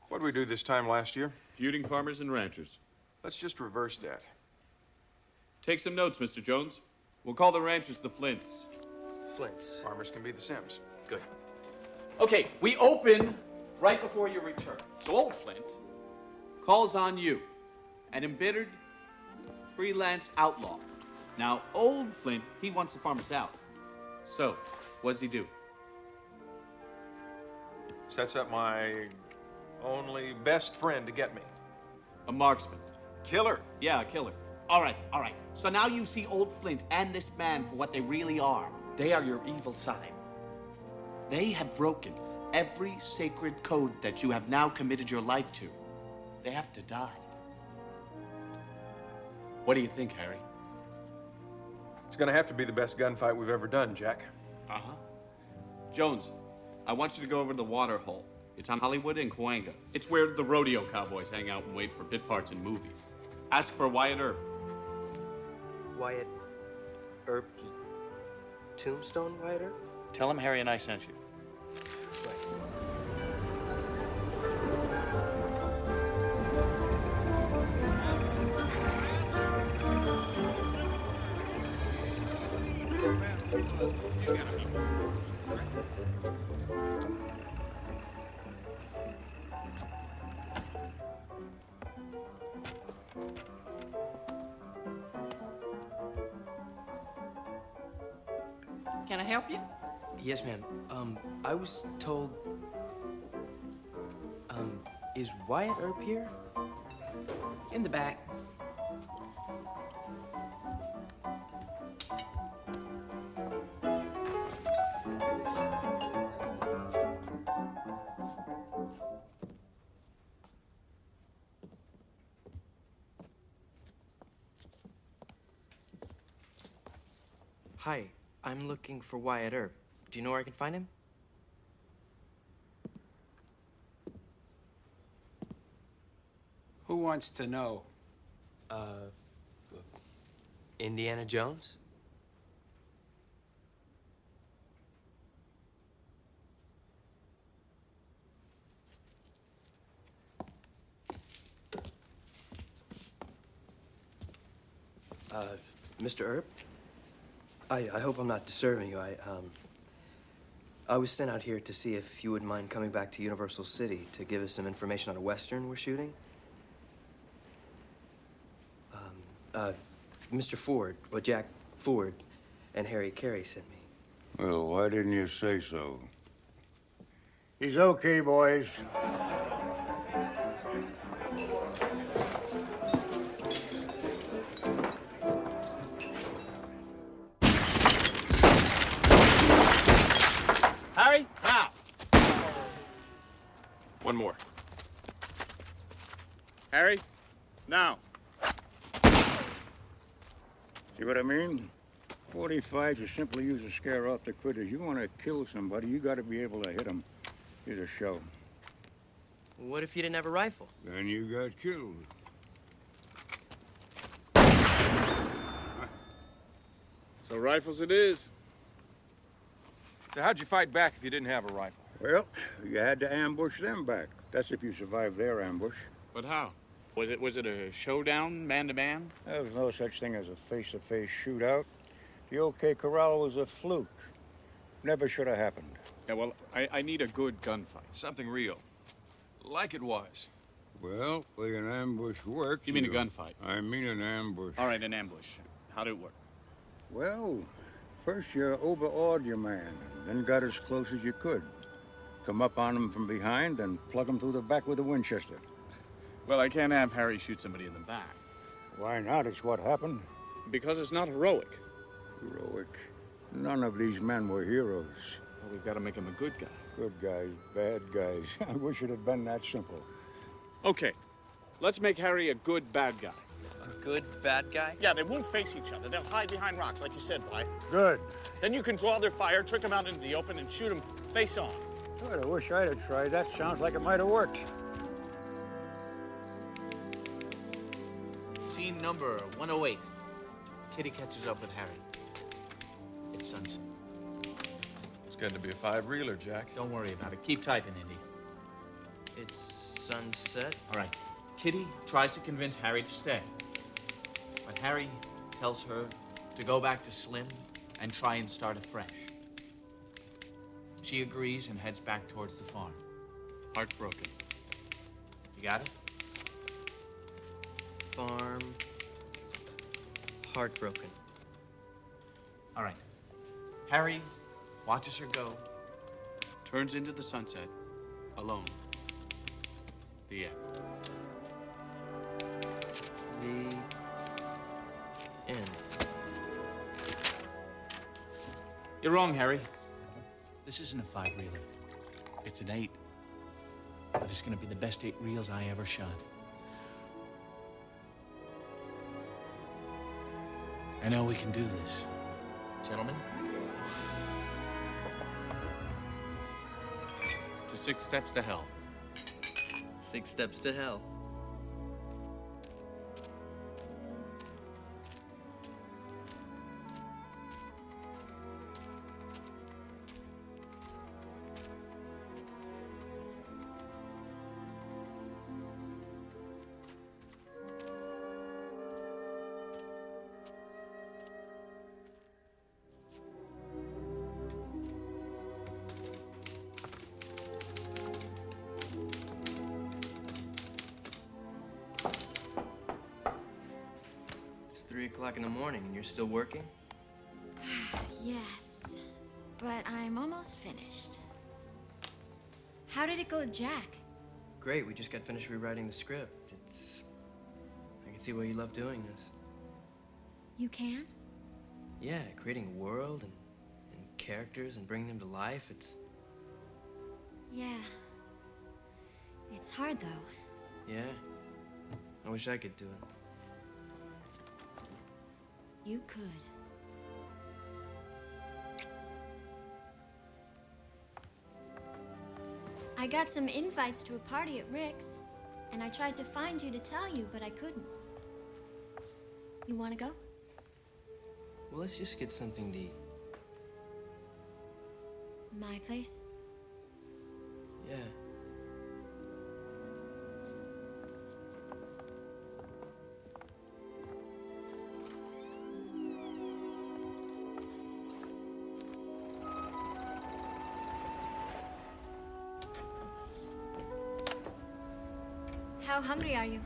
Speaker 22: What did we do this time last year?
Speaker 16: Feuding farmers and ranchers.
Speaker 22: Let's just reverse that.
Speaker 16: Take some notes, Mr. Jones. We'll call the ranchers the Flints.
Speaker 2: Flints.
Speaker 22: Farmers can be the Sims.
Speaker 8: Good. Okay, we open right before your return.
Speaker 16: So old Flint calls on you, an embittered freelance outlaw. Now, old Flint, he wants the farmers out. So, what does he do?
Speaker 22: Sets up my only best friend to get me.
Speaker 16: A marksman.
Speaker 22: Killer.
Speaker 16: Yeah, a killer.
Speaker 19: All right. So now you see Old Flint and this man for what they really are. They are your evil side. They have broken every sacred code that you have now committed your life to. They have to die. What do you think, Harry?
Speaker 22: It's gonna have to be the best gunfight we've ever done, Jack.
Speaker 16: Uh-huh. Jones, I want you to go over to the water hole. It's on Hollywood and Cahuenga. It's where the rodeo cowboys hang out and wait for bit parts in movies. Ask for Wyatt Earp.
Speaker 2: Wyatt Earp? Tombstone Wyatt Earp?
Speaker 16: Tell him Harry and I sent you.
Speaker 19: Can I help you?
Speaker 2: Yes, ma'am. I was told... is Wyatt Earp here?
Speaker 19: In the back.
Speaker 2: Hi, I'm looking for Wyatt Earp. Do you know where I can find him?
Speaker 4: Who wants to know?
Speaker 2: Indiana Jones? Mr. Earp? I hope I'm not disturbing you. I was sent out here to see if you wouldn't mind coming back to Universal City to give us some information on a Western we're shooting. Mr. Ford, well, Jack Ford and Harry Carey sent me.
Speaker 7: Well, why didn't you say so?
Speaker 23: He's okay, boys.
Speaker 19: Harry, now.
Speaker 22: One more.
Speaker 8: Harry, now.
Speaker 7: See what I mean? 45, you simply use to scare off the critters. You want to kill somebody, you got to be able to hit them. Here's a show.
Speaker 2: What if you didn't have a rifle?
Speaker 7: Then you got killed.
Speaker 8: So rifles it is.
Speaker 22: So how'd you fight back if you didn't have a rifle?
Speaker 7: Well, you had to ambush them back. That's if you survived their ambush.
Speaker 8: But how? Was it a showdown, man-to-man?
Speaker 7: There was no such thing as a face-to-face shootout. The OK Corral was a fluke. Never should have happened.
Speaker 8: Yeah, well, I need a good gunfight.
Speaker 11: Something real. Like it was.
Speaker 7: Well, the an ambush worked.
Speaker 8: You mean a gunfight?
Speaker 7: I mean an ambush.
Speaker 8: All right, an ambush. How did it work?
Speaker 7: Well, first you overawed your man, then got as close as you could. Come up on him from behind and plug him through the back with a Winchester.
Speaker 8: Well, I can't have Harry shoot somebody in the back.
Speaker 7: Why not? It's what happened.
Speaker 8: Because it's not heroic.
Speaker 7: Heroic? None of these men were heroes.
Speaker 8: Well, we've got to make him a good guy.
Speaker 7: Good guys, bad guys. I wish it had been that simple.
Speaker 8: Okay, let's make Harry a good bad guy.
Speaker 2: A good bad guy?
Speaker 8: Yeah, they won't face each other. They'll hide behind rocks, like you said, Wyatt.
Speaker 23: Good.
Speaker 8: Then you can draw their fire, trick them out into the open, and shoot them face on.
Speaker 23: Good, I wish I'd have tried. That sounds like it might have worked.
Speaker 19: Scene number 108. Kitty catches up with Harry. It's sunset.
Speaker 11: It's going to be a 5-reeler, Jack.
Speaker 19: Don't worry about it. Keep typing, Indy.
Speaker 2: It's sunset.
Speaker 19: All right. Kitty tries to convince Harry to stay. But Harry tells her to go back to Slim and try and start afresh. She agrees and heads back towards the farm.
Speaker 8: Heartbroken.
Speaker 19: You got it?
Speaker 2: Farm. Heartbroken.
Speaker 19: All right. Harry watches her go, turns into the sunset,
Speaker 16: Alone. The end.
Speaker 2: The end.
Speaker 8: You're wrong, Harry. This isn't a 5-reeler. It's an 8. But it's gonna be the best 8 reels I ever shot. I know we can do this. Gentlemen?
Speaker 16: To 6 steps to hell.
Speaker 2: 6 steps to hell. It's 3 o'clock in the morning and you're still working?
Speaker 15: Yes, but I'm almost finished. How did it go with Jack?
Speaker 2: Great, we just got finished rewriting the script. I can see why you love doing this.
Speaker 15: You can?
Speaker 2: Yeah, creating a world and characters and bringing them to life,
Speaker 15: Yeah. It's hard, though.
Speaker 2: yeah. I wish I could do it.
Speaker 15: You could. I got some invites to a party at Rick's, and I tried to find you to tell you, but I couldn't. You want to go?
Speaker 2: Well, let's just get something to eat.
Speaker 15: My place?
Speaker 2: Yeah.
Speaker 15: How hungry are you?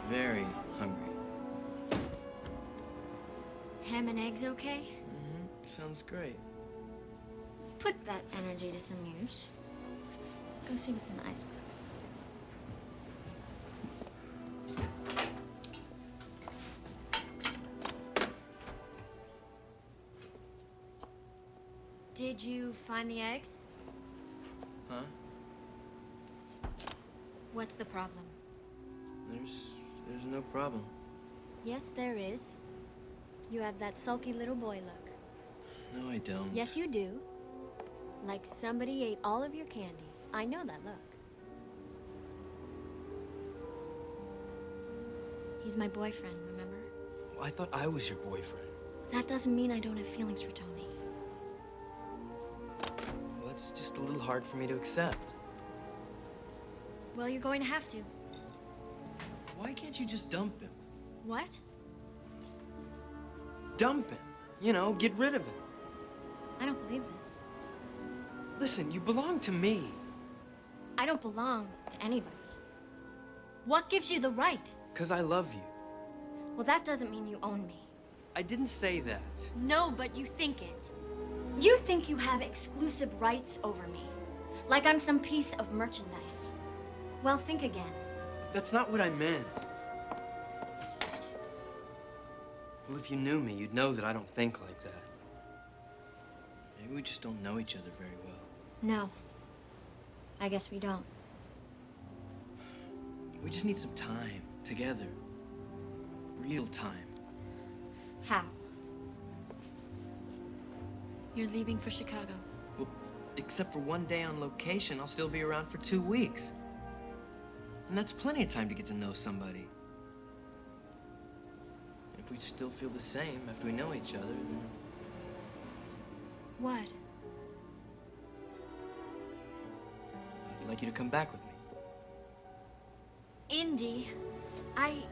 Speaker 2: Very hungry.
Speaker 15: Ham and eggs okay?
Speaker 2: Sounds great.
Speaker 15: Put that energy to some use. Go see what's in the icebox. Did you find the eggs?
Speaker 2: Huh?
Speaker 15: What's the problem?
Speaker 2: There's no problem.
Speaker 15: Yes, there is. You have that sulky little boy look.
Speaker 2: No, I don't.
Speaker 15: Yes, you do. Like somebody ate all of your candy. I know that look. He's my boyfriend, remember?
Speaker 2: Well, I thought I was your boyfriend.
Speaker 15: That doesn't mean I don't have feelings for Tony.
Speaker 2: Well, that's just a little hard for me to accept.
Speaker 15: Well, you're going to have to.
Speaker 2: Why can't you just dump him?
Speaker 15: What?
Speaker 2: Dump him. You know, get rid of him.
Speaker 15: I don't believe this.
Speaker 2: Listen, you belong to me.
Speaker 15: I don't belong to anybody. What gives you the right?
Speaker 2: 'Cause I love you.
Speaker 15: Well, that doesn't mean you own me.
Speaker 2: I didn't say that.
Speaker 15: No, but you think it. You think you have exclusive rights over me. Like I'm some piece of merchandise. Well, think again.
Speaker 2: That's not what I meant. Well, if you knew me, you'd know that I don't think like that. Maybe we just don't know each other very well.
Speaker 15: No. I guess we don't.
Speaker 2: We just need some time together. Real time.
Speaker 15: How? You're leaving for Chicago.
Speaker 2: Well, except for one day on location, I'll still be around for 2 weeks. And that's plenty of time to get to know somebody. If we still feel the same after we know each other, then
Speaker 15: What?
Speaker 2: I'd like you to come back with me.
Speaker 15: Indy, I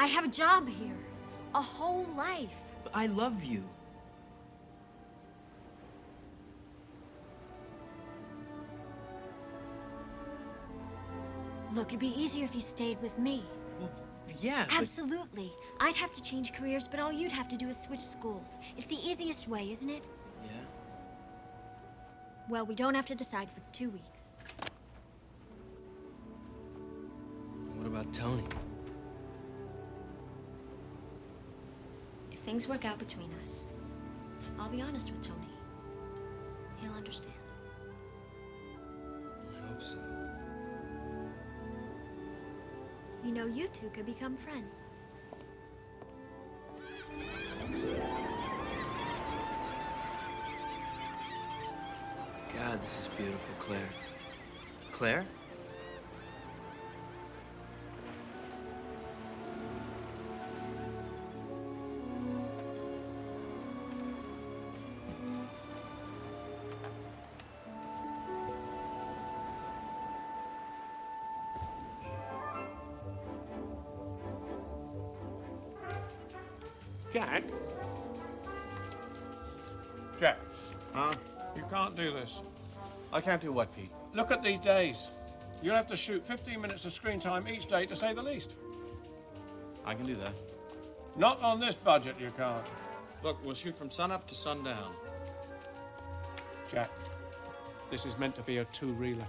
Speaker 15: have a job here. A whole life.
Speaker 2: But I love you.
Speaker 15: Look, it'd be easier if you stayed with me.
Speaker 2: Well, yeah, but...
Speaker 15: Absolutely. I'd have to change careers, but all you'd have to do is switch schools. It's the easiest way, isn't it?
Speaker 2: Yeah.
Speaker 15: Well, we don't have to decide for 2 weeks.
Speaker 2: What about Tony?
Speaker 15: If things work out between us, I'll be honest with Tony. He'll understand.
Speaker 2: I hope so.
Speaker 15: You know, you two could become friends.
Speaker 2: God, this is beautiful, Claire. Claire?
Speaker 3: Jack? Jack. Huh? You can't do this.
Speaker 19: I can't do what, Pete?
Speaker 3: Look at these days. You'll have to shoot 15 minutes of screen time each day, to say the least.
Speaker 19: I can do that.
Speaker 3: Not on this budget, you can't.
Speaker 19: Look, we'll shoot from sunup to sundown.
Speaker 3: Jack, this is meant to be a two-reeler.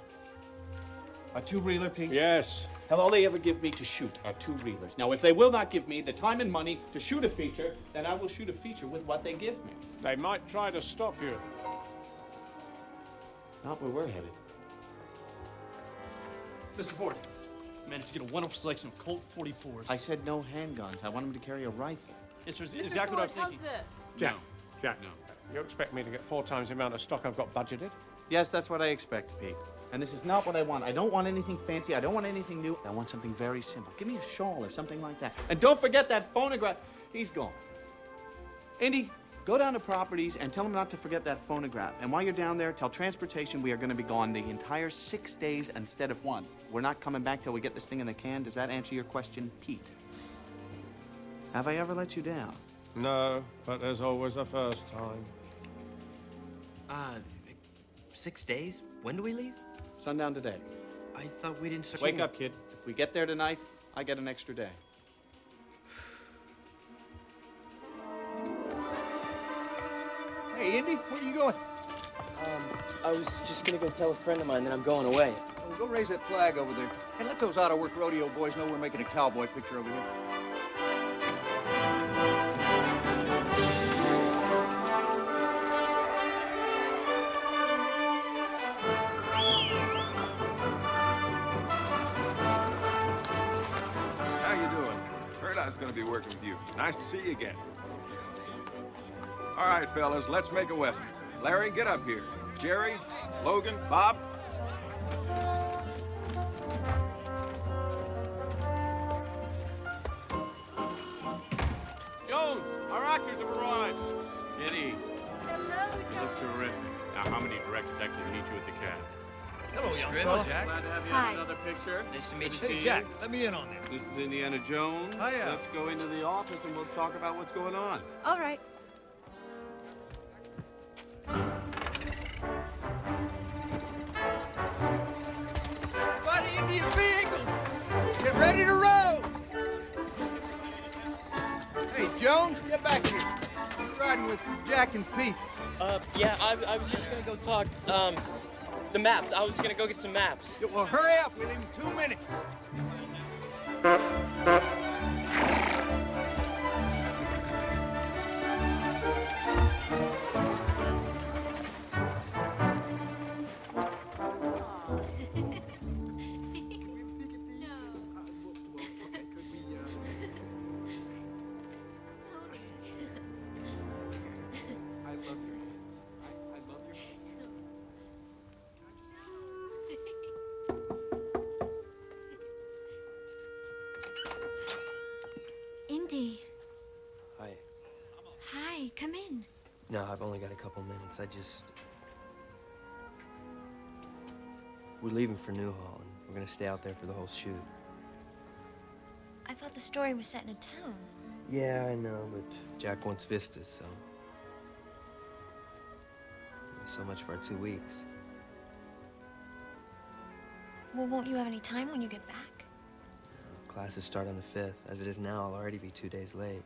Speaker 19: A two-reeler, Pete?
Speaker 3: Yes.
Speaker 19: Have all they ever give me to shoot are two-reelers. Now, if they will not give me the time and money to shoot a feature, then I will shoot a feature with what they give me.
Speaker 3: They might try to stop you.
Speaker 19: Not where we're headed.
Speaker 8: Mr. Ford, managed to get a one-off selection of Colt 44s.
Speaker 19: I said no handguns. I want them to carry a rifle.
Speaker 8: Yes, sir. Exactly what I was thinking.
Speaker 3: Jack, Jack, no. You expect me to get 4 times the amount of stock I've got budgeted?
Speaker 19: Yes, that's what I expect, Pete. And this is not what I want. I don't want anything fancy. I don't want anything new. I want something very simple. Give me a shawl or something like that. And don't forget that phonograph. He's gone. Indy, go down to Properties and tell them not to forget that phonograph. And while you're down there, tell Transportation we are going to be gone the entire 6 days instead of 1. We're not coming back till we get this thing in the can. Does that answer your question, Pete? Have I ever let you down?
Speaker 3: No, but there's always a first time.
Speaker 2: 6 days? When do we leave?
Speaker 19: Sundown today.
Speaker 2: I thought we didn't start.
Speaker 19: Wake up, kid. If we get there tonight, I get an extra day.
Speaker 5: Hey, Indy, where are you going?
Speaker 2: I was just gonna go tell a friend of mine that I'm going away.
Speaker 5: Well, go raise that flag over there. And let those out-of-work rodeo boys know we're making a cowboy picture over here.
Speaker 22: How you doing? Heard I was going to be working with you. Nice to see you again. All right, fellas, let's make a Western. Larry, get up here. Jerry, Logan, Bob.
Speaker 19: Jones, our actors have arrived. Eddie, you look terrific. Now, how many directors actually meet you at the cab?
Speaker 5: Hello, young
Speaker 19: Hello,
Speaker 5: fella.
Speaker 19: Jack. Glad to have you
Speaker 15: Hi.
Speaker 19: on another picture.
Speaker 2: Nice to meet you.
Speaker 5: Hey, Jack, let me in on this.
Speaker 19: This is Indiana Jones.
Speaker 5: Hiya.
Speaker 19: Let's go into the office and we'll talk about what's going on.
Speaker 15: All right.
Speaker 5: Everybody into your vehicle. Get ready to roll. Hey, Jones, get back here. You're riding with Jack and Pete.
Speaker 9: Yeah, I was just gonna go talk, the maps. I was gonna go get some maps.
Speaker 5: Yeah, well, hurry up. We leave in 2 minutes.
Speaker 15: Indy.
Speaker 2: Hi.
Speaker 15: Hi, come in.
Speaker 2: No, I've only got a couple minutes. We're leaving for Newhall, and we're gonna stay out there for the whole shoot.
Speaker 15: I thought the story was set in a town.
Speaker 2: Yeah, I know, but Jack wants vistas, so... So much for our 2 weeks.
Speaker 15: Well, won't you have any time when you get back?
Speaker 2: Classes start on the 5th. As it is now, I'll already be 2 days late.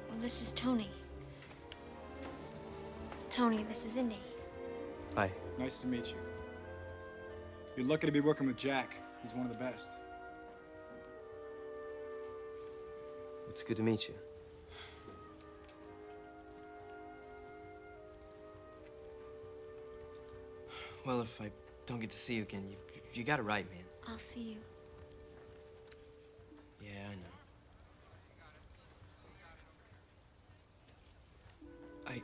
Speaker 15: Well, this is Tony. Tony, this is Indy.
Speaker 2: Hi.
Speaker 12: Nice to meet you. You're lucky to be working with Jack. He's one of the best.
Speaker 2: It's good to meet you. Well, if I don't get to see you again, you got it right, man.
Speaker 15: I'll see you.
Speaker 2: Yeah, I know. Bye.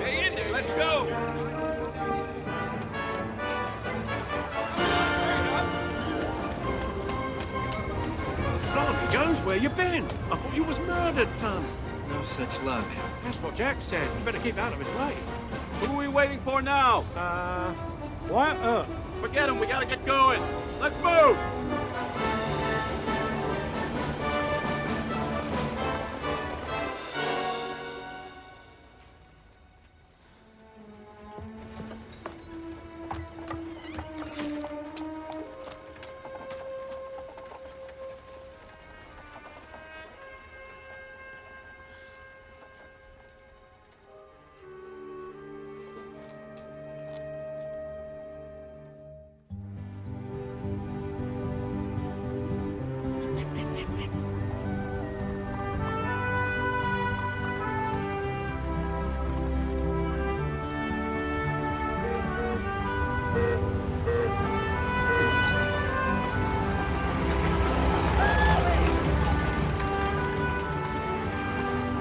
Speaker 22: Hey, Indy, let's go!
Speaker 6: Blimey, Jones, where you been? I thought you was murdered, son.
Speaker 2: No such luck.
Speaker 6: That's what Jack said. You better keep out of his way.
Speaker 16: Who are we waiting for now?
Speaker 6: Wyatt Earp.
Speaker 16: Forget him, we gotta get going. Let's move!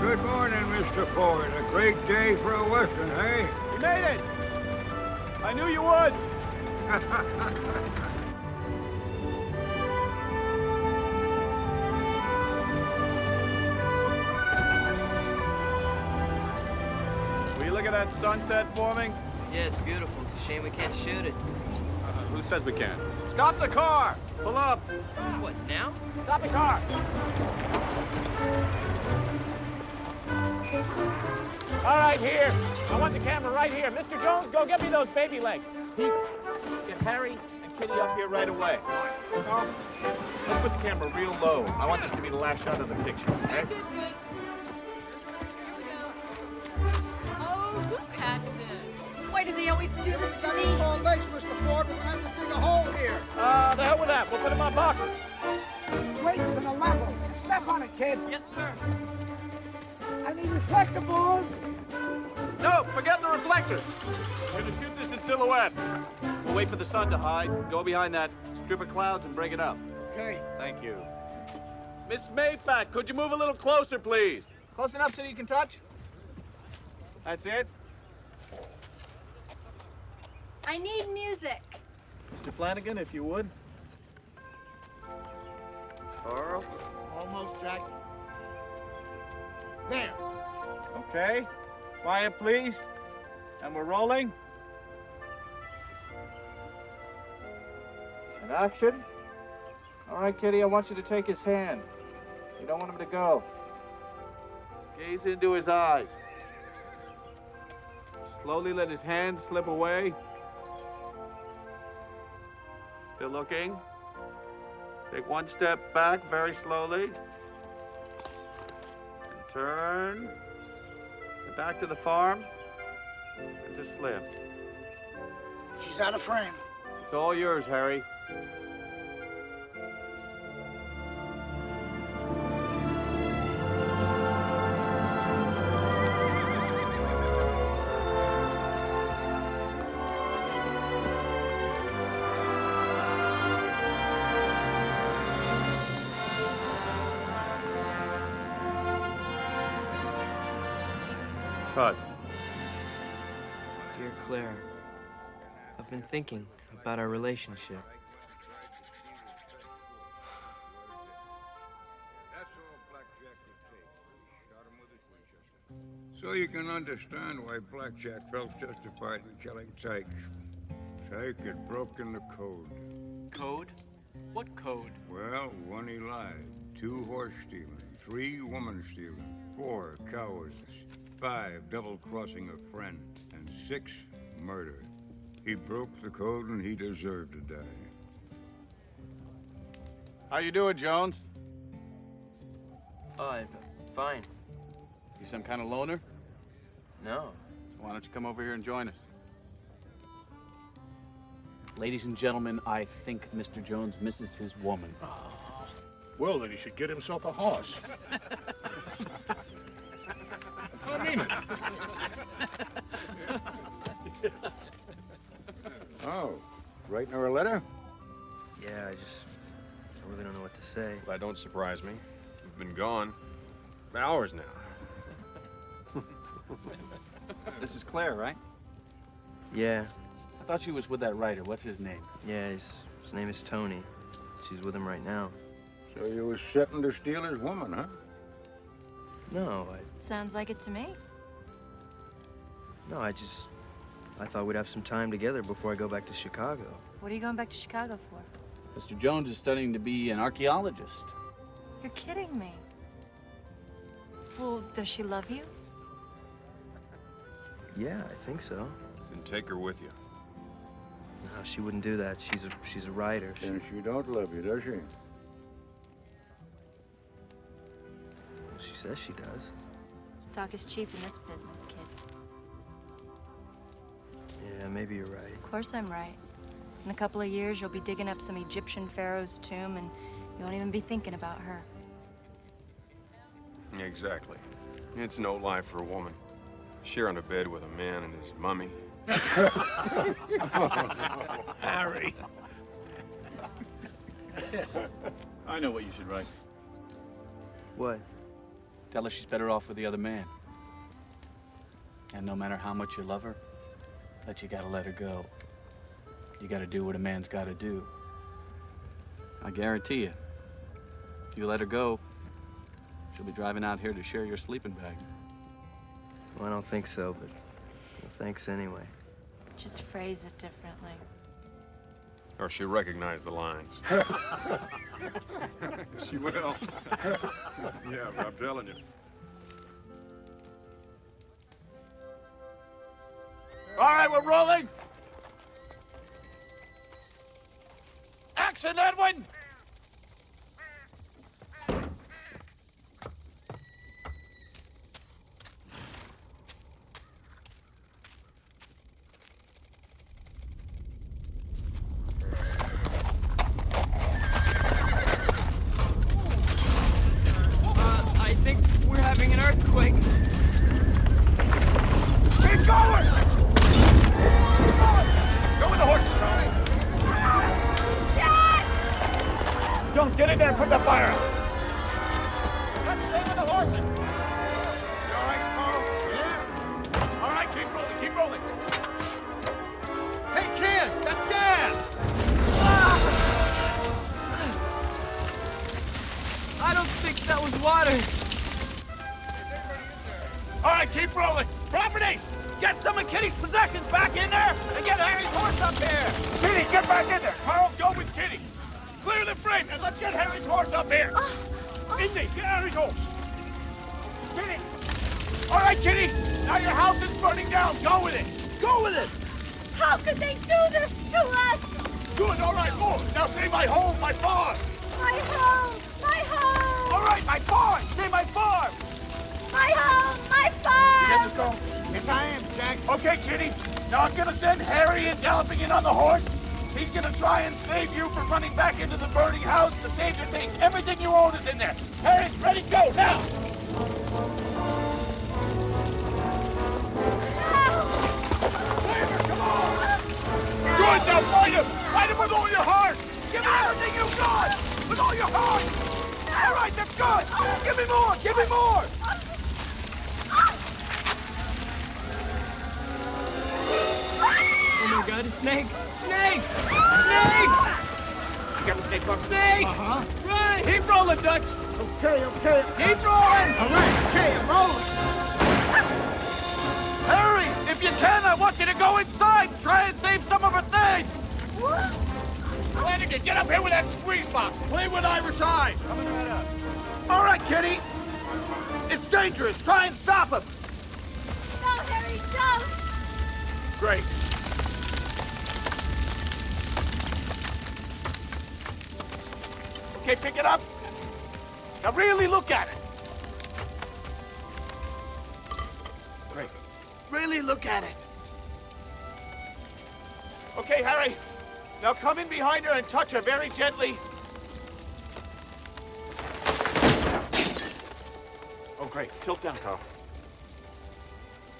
Speaker 23: Good morning, Mr. Ford. A great day for a Western, eh?
Speaker 16: You made it! I knew you would! Will you look at that sunset forming?
Speaker 2: Yeah, it's beautiful. It's a shame we can't shoot it.
Speaker 16: Who says we can't? Stop the car! Pull up!
Speaker 2: What, now?
Speaker 16: Stop the car!
Speaker 17: All right, here. I want the camera right here. Mr. Jones, go get me those baby legs.
Speaker 16: Pete, get Harry and Kitty up here right away. Carl, let's put the camera real low. I want this to be the last shot of the picture, okay?
Speaker 18: Good. Oh, who packed this? Why do they always do this to me?
Speaker 13: Tall legs, Mr. Ford. We're gonna have to dig a hole here.
Speaker 17: The hell with that. We'll put them on boxes.
Speaker 13: Weights and a level. Step on it, kid.
Speaker 17: Yes, sir.
Speaker 13: I need reflector balls.
Speaker 16: No, forget the reflectors. We're gonna shoot this in silhouette. We'll wait for the sun to hide, go behind that strip of clouds and break it up.
Speaker 13: Okay.
Speaker 16: Thank you. Miss Mayfat, could you move a little closer, please? Close enough so you can touch? That's it.
Speaker 18: I need music.
Speaker 16: Mr. Flanagan, if you would. Carl.
Speaker 13: Almost, Jack. There.
Speaker 16: Okay. Quiet, please. And we're rolling. And action. All right, Kitty, I want you to take his hand. You don't want him to go. Gaze into his eyes. Slowly let his hand slip away. Still looking. Take one step back very slowly. And turn. And back to the farm. And just slip.
Speaker 13: She's out of frame.
Speaker 16: It's all yours, Harry. Cut.
Speaker 2: Dear Claire, I've been thinking about our relationship.
Speaker 23: So you can understand why Blackjack felt justified in killing Tyke. Tyke had broken the code.
Speaker 19: Code? What code?
Speaker 23: Well, 1 he lied, 2 horse stealing, 3 woman stealing, 4 cowardice, 5 double-crossing a friend, and 6 murder. He broke the code and he deserved to die.
Speaker 8: How you doing, Jones?
Speaker 2: Oh, I'm fine.
Speaker 8: You some kind of loner?
Speaker 2: No.
Speaker 8: Why don't you come over here and join us? Ladies and gentlemen, I think Mr. Jones misses his woman.
Speaker 1: Well, then he should get himself a horse. I mean it.
Speaker 7: Oh, writing her a letter?
Speaker 2: Yeah, I really don't know what to say.
Speaker 22: That don't surprise me. We've been gone hours now.
Speaker 8: This is Claire, right?
Speaker 2: Yeah.
Speaker 8: I thought she was with that writer. What's his name?
Speaker 2: Yeah, his name is Tony. She's with him right now.
Speaker 7: So you was setting to steal his woman, huh?
Speaker 2: No,
Speaker 18: Sounds like it to me.
Speaker 2: I thought we'd have some time together before I go back to Chicago.
Speaker 18: What are you going back to Chicago for?
Speaker 8: Mr. Jones is studying to be an archaeologist.
Speaker 18: You're kidding me. Well, does she love you?
Speaker 2: Yeah, I think so.
Speaker 22: Then take her with you.
Speaker 2: No, she wouldn't do that. She's a writer.
Speaker 7: And she don't love you, does she?
Speaker 2: She says she does.
Speaker 18: Talk is cheap in this business, kid.
Speaker 2: Yeah, maybe you're right.
Speaker 18: Of course I'm right. In a couple of years, you'll be digging up some Egyptian pharaoh's tomb, and you won't even be thinking about her.
Speaker 22: Exactly. It's no life for a woman. Sharing a bed with a man and his mummy.
Speaker 1: Harry.
Speaker 8: I know what you should write.
Speaker 2: What?
Speaker 8: Tell her she's better off with the other man. And no matter how much you love her, that you gotta let her go. You gotta do what a man's gotta do. I guarantee you, if you let her go, she'll be driving out here to share your sleeping bag.
Speaker 2: Well, I don't think so, but thanks anyway.
Speaker 18: Just phrase it differently.
Speaker 22: Or she'll recognize the lines. She will. Yeah, but I'm telling you.
Speaker 17: All right, we're rolling. Action, Edwin!
Speaker 2: I think we're having an earthquake.
Speaker 17: Keep going! Go with the horses, Charlie. Jones, get in there and put the fire out. Let's stay with the horses. You all right, Carl? Yeah. All right, keep rolling, keep rolling. Hey, kid, that's gas!
Speaker 2: I don't think that was water.
Speaker 17: All right, keep rolling. Property! Get some of Kitty's possessions back in there and get Harry's horse up here. Kitty, get back in there. Carl, go with Kitty. Clear the frame and let's get Harry's horse up here. Indy, get Harry's horse. Kitty. All right, Kitty. Now your house is burning down. Go with it. Go with it.
Speaker 15: How could they do this to us?
Speaker 17: Good. All right, move. Now say my home, my farm.
Speaker 15: My home! My home!
Speaker 17: All right, my farm. Say my farm.
Speaker 15: My home! My
Speaker 17: You
Speaker 15: farm!
Speaker 17: get this going? Yes, I am, Jack. Okay, Kitty. Now I'm gonna send Harry in galloping in on the horse. He's gonna try and save you from running back into the burning house. The savior takes everything you own is in there. Harry, ready, go, now! Savior, come on! Good, now fight him! Fight him with all your heart! Give me everything you've got! With all your heart! All right, that's good! Give me more! Give me more!
Speaker 2: Oh my God, a snake! Snake! Snake!
Speaker 17: You got the snake box?
Speaker 2: Snake!
Speaker 17: Uh-huh.
Speaker 2: Run!
Speaker 17: Keep rolling, Dutch! Okay. Keep rolling!
Speaker 1: All right, okay, I'm rolling.
Speaker 17: you! Get up here with that squeeze box! Play with either side! Coming right up. All right, Kitty! It's dangerous! Try and stop him!
Speaker 15: No, Harry, don't!
Speaker 17: Grace. Okay, pick it up. Now really look at it. Great. Really look at it. Okay, Harry. Now come in behind her and touch her very gently. Oh, great. Tilt down, Carl.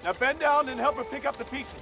Speaker 17: Now bend down and help her pick up the pieces.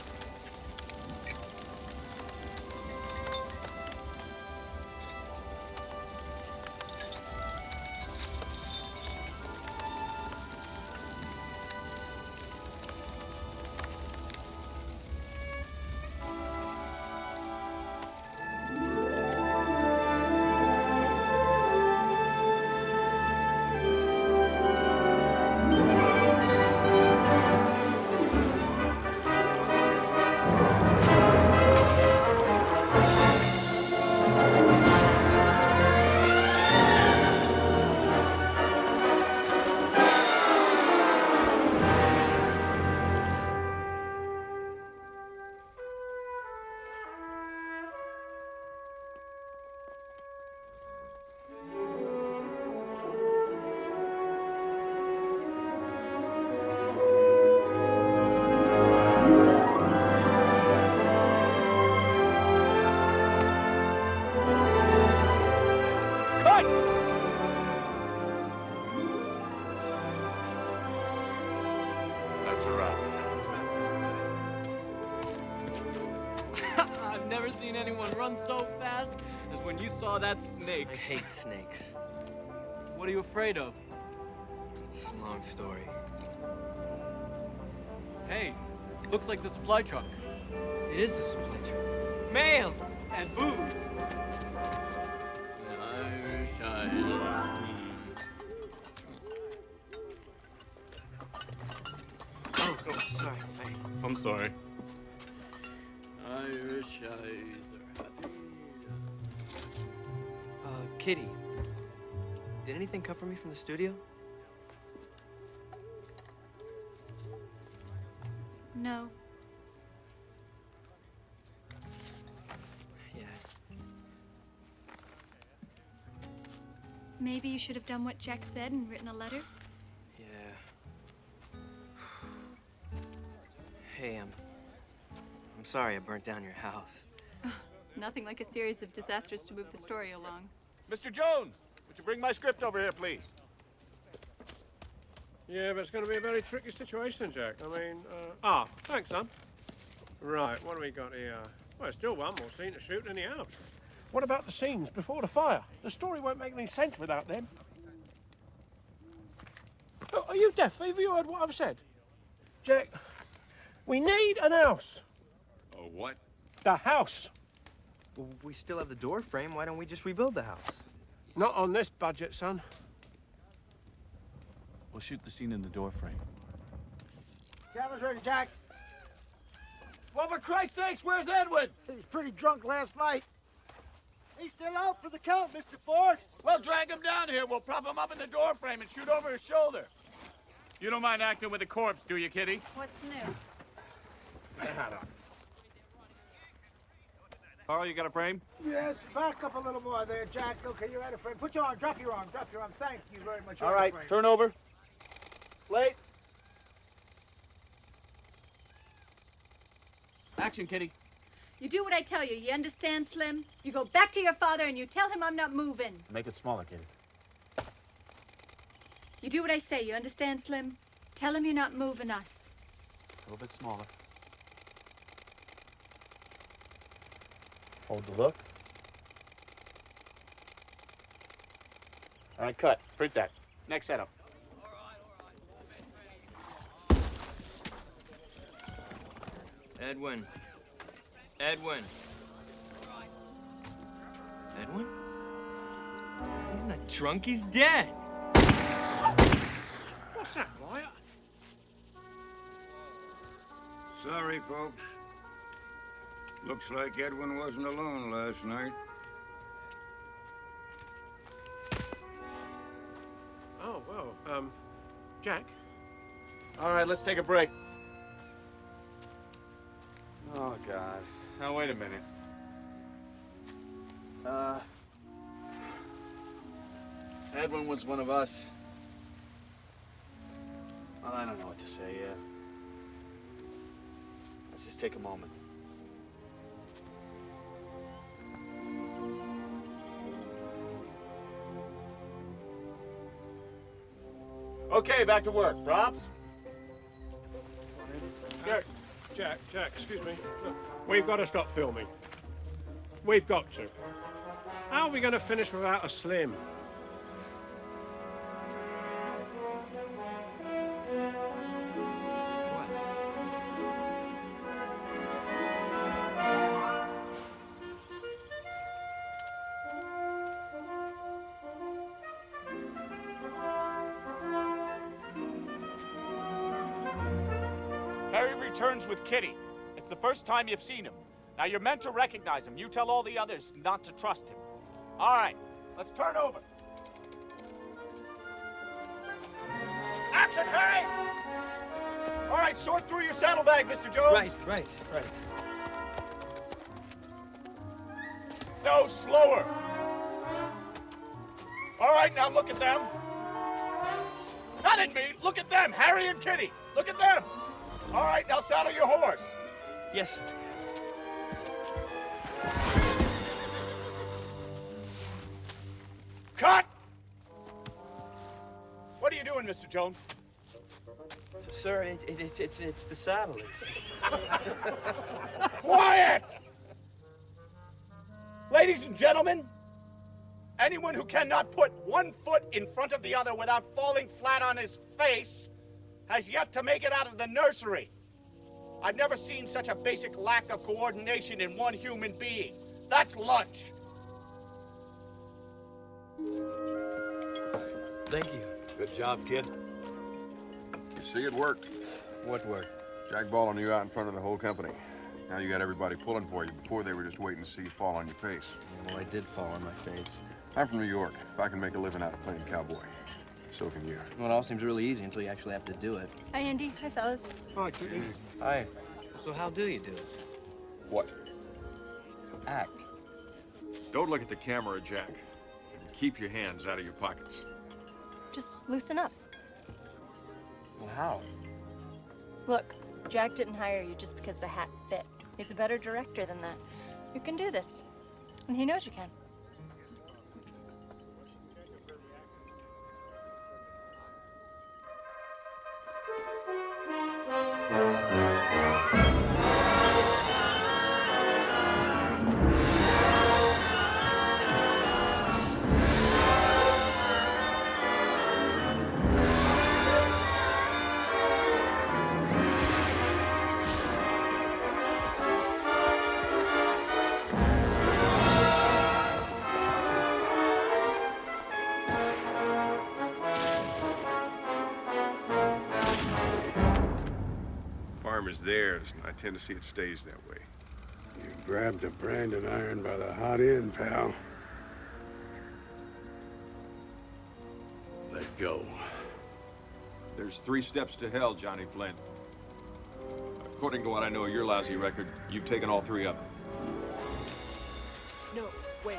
Speaker 8: Never seen anyone run so fast as when you saw that snake.
Speaker 2: I hate snakes.
Speaker 8: What are you afraid of?
Speaker 2: It's a long story.
Speaker 8: Hey, looks like the supply truck.
Speaker 2: It is the supply truck.
Speaker 8: Mail and booze.
Speaker 2: Oh, sorry.
Speaker 16: I'm sorry.
Speaker 8: Irish eyes are happy.
Speaker 2: Kitty, did anything come for me from the studio?
Speaker 18: No.
Speaker 2: Yeah.
Speaker 18: Maybe you should have done what Jack said and written a letter.
Speaker 2: Yeah. Hey, I'm sorry I burnt down your house.
Speaker 18: Nothing like a series of disasters to move the story along.
Speaker 17: Mr. Jones, would you bring my script over here, please?
Speaker 10: Yeah, but it's going to be a very tricky situation, Jack. I mean, thanks, son. Right, what do we got here? Well, there's still one more scene to shoot in the house.
Speaker 6: What about the scenes before the fire? The story won't make any sense without them. Oh, are you deaf? Have you heard what I've said? Jack, we need an house.
Speaker 22: A what?
Speaker 6: The house.
Speaker 2: Well, we still have the door frame. Why don't we just rebuild the house?
Speaker 6: Not on this budget, son.
Speaker 8: We'll shoot the scene in the door frame.
Speaker 14: Camera's ready, Jack.
Speaker 17: Well, for Christ's sakes, where's Edwin?
Speaker 14: He was pretty drunk last night. He's still out for the count, Mr. Ford.
Speaker 17: Well, drag him down here. We'll prop him up in the door frame and shoot over his shoulder. You don't mind acting with a corpse, do you, Kitty?
Speaker 18: What's new?
Speaker 17: Carl, you got a frame?
Speaker 14: Yes, back up a little more there, Jack. Okay, you're at a frame. Put your arm, drop your arm, drop your arm. Thank you very much.
Speaker 17: All right, turn over. Slate.
Speaker 8: Action, Kitty.
Speaker 18: You do what I tell you. You understand, Slim? You go back to your father and you tell him I'm not moving.
Speaker 8: Make it smaller, Kitty.
Speaker 18: You do what I say. You understand, Slim? Tell him you're not moving us.
Speaker 8: A little bit smaller. Hold the look.
Speaker 17: All right, cut. Print that. Next setup.
Speaker 2: Edwin. Edwin. Edwin? He's not drunk, he's dead.
Speaker 6: What's that, Wyatt?
Speaker 23: Sorry, folks. Looks like Edwin wasn't alone last night.
Speaker 10: Jack?
Speaker 19: All right, let's take a break. Oh, God. Now, wait a minute. Edwin was one of us. Well, I don't know what to say yet. Let's just take a moment. Okay, back to work. Props?
Speaker 10: Jack, excuse me. Look, we've got to stop filming. We've got to. How are we going to finish without a Slim?
Speaker 17: Harry returns with Kitty. It's the first time you've seen him. Now you're meant to recognize him. You tell all the others not to trust him. All right, let's turn over. Action, Harry! All right, sort through your saddlebag, Mr. Jones.
Speaker 2: Right.
Speaker 17: No, slower. All right, now look at them. Not at me. Look at them, Harry and Kitty. Look at them. All right, now saddle your horse.
Speaker 2: Yes, sir.
Speaker 17: Cut! What are you doing, Mr. Jones?
Speaker 2: Sir, it's the saddle.
Speaker 17: Quiet! Ladies and gentlemen, anyone who cannot put one foot in front of the other without falling flat on his face has yet to make it out of the nursery. I've never seen such a basic lack of coordination in one human being. That's lunch.
Speaker 2: Thank you.
Speaker 22: Good job, kid. You see, it worked.
Speaker 2: What worked?
Speaker 22: Jack balling you out in front of the whole company. Now you got everybody pulling for you. Before, they were just waiting to see you fall on your face.
Speaker 2: Well, I did fall on my face.
Speaker 22: I'm from New York. If I can make a living out of playing cowboy, so can you.
Speaker 2: Well, it all seems really easy until you actually have to do it.
Speaker 18: Hi, Andy. Hi, fellas.
Speaker 10: Hi, Kitty.
Speaker 2: Hi. So how do you do it?
Speaker 22: What?
Speaker 2: Act.
Speaker 22: Don't look at the camera, Jack. And keep your hands out of your pockets.
Speaker 18: Just loosen up.
Speaker 2: Well, how?
Speaker 18: Look, Jack didn't hire you just because the hat fit. He's a better director than that. You can do this. And he knows you can.
Speaker 22: Farmer's theirs, and I tend to see it stays that way.
Speaker 1: You grabbed a branding iron by the hot end, pal. Let go.
Speaker 22: There's 3 steps to hell, Johnny Flint. According to what I know of your lousy record, you've taken all 3 of them.
Speaker 2: No, wait.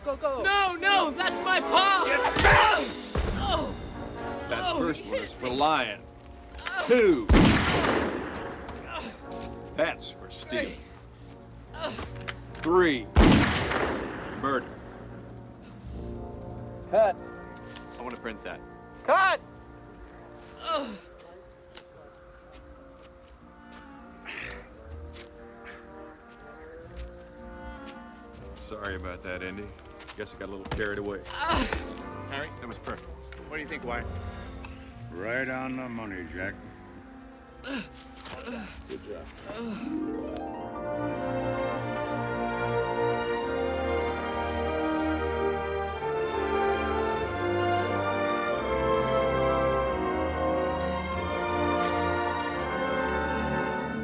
Speaker 2: Go. No, that's my paw! Oh.
Speaker 22: That first one is for lying. 2. That's for stealing. 3. Murder.
Speaker 19: Cut.
Speaker 16: I want to print that.
Speaker 19: Cut!
Speaker 22: Sorry about that, Indy. Guess I got a little carried away.
Speaker 16: Harry, that was perfect. What do you think, Wyatt?
Speaker 23: Right on the money, Jack.
Speaker 22: Good job.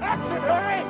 Speaker 17: Action, Harry!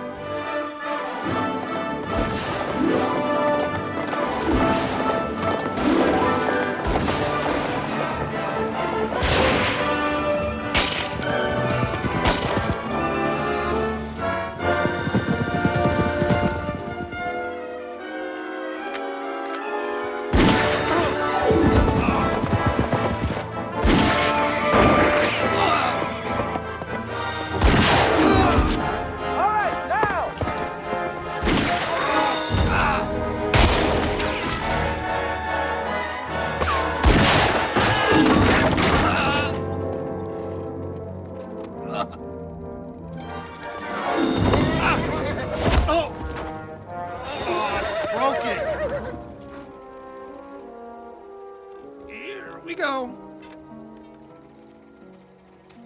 Speaker 10: Here we go.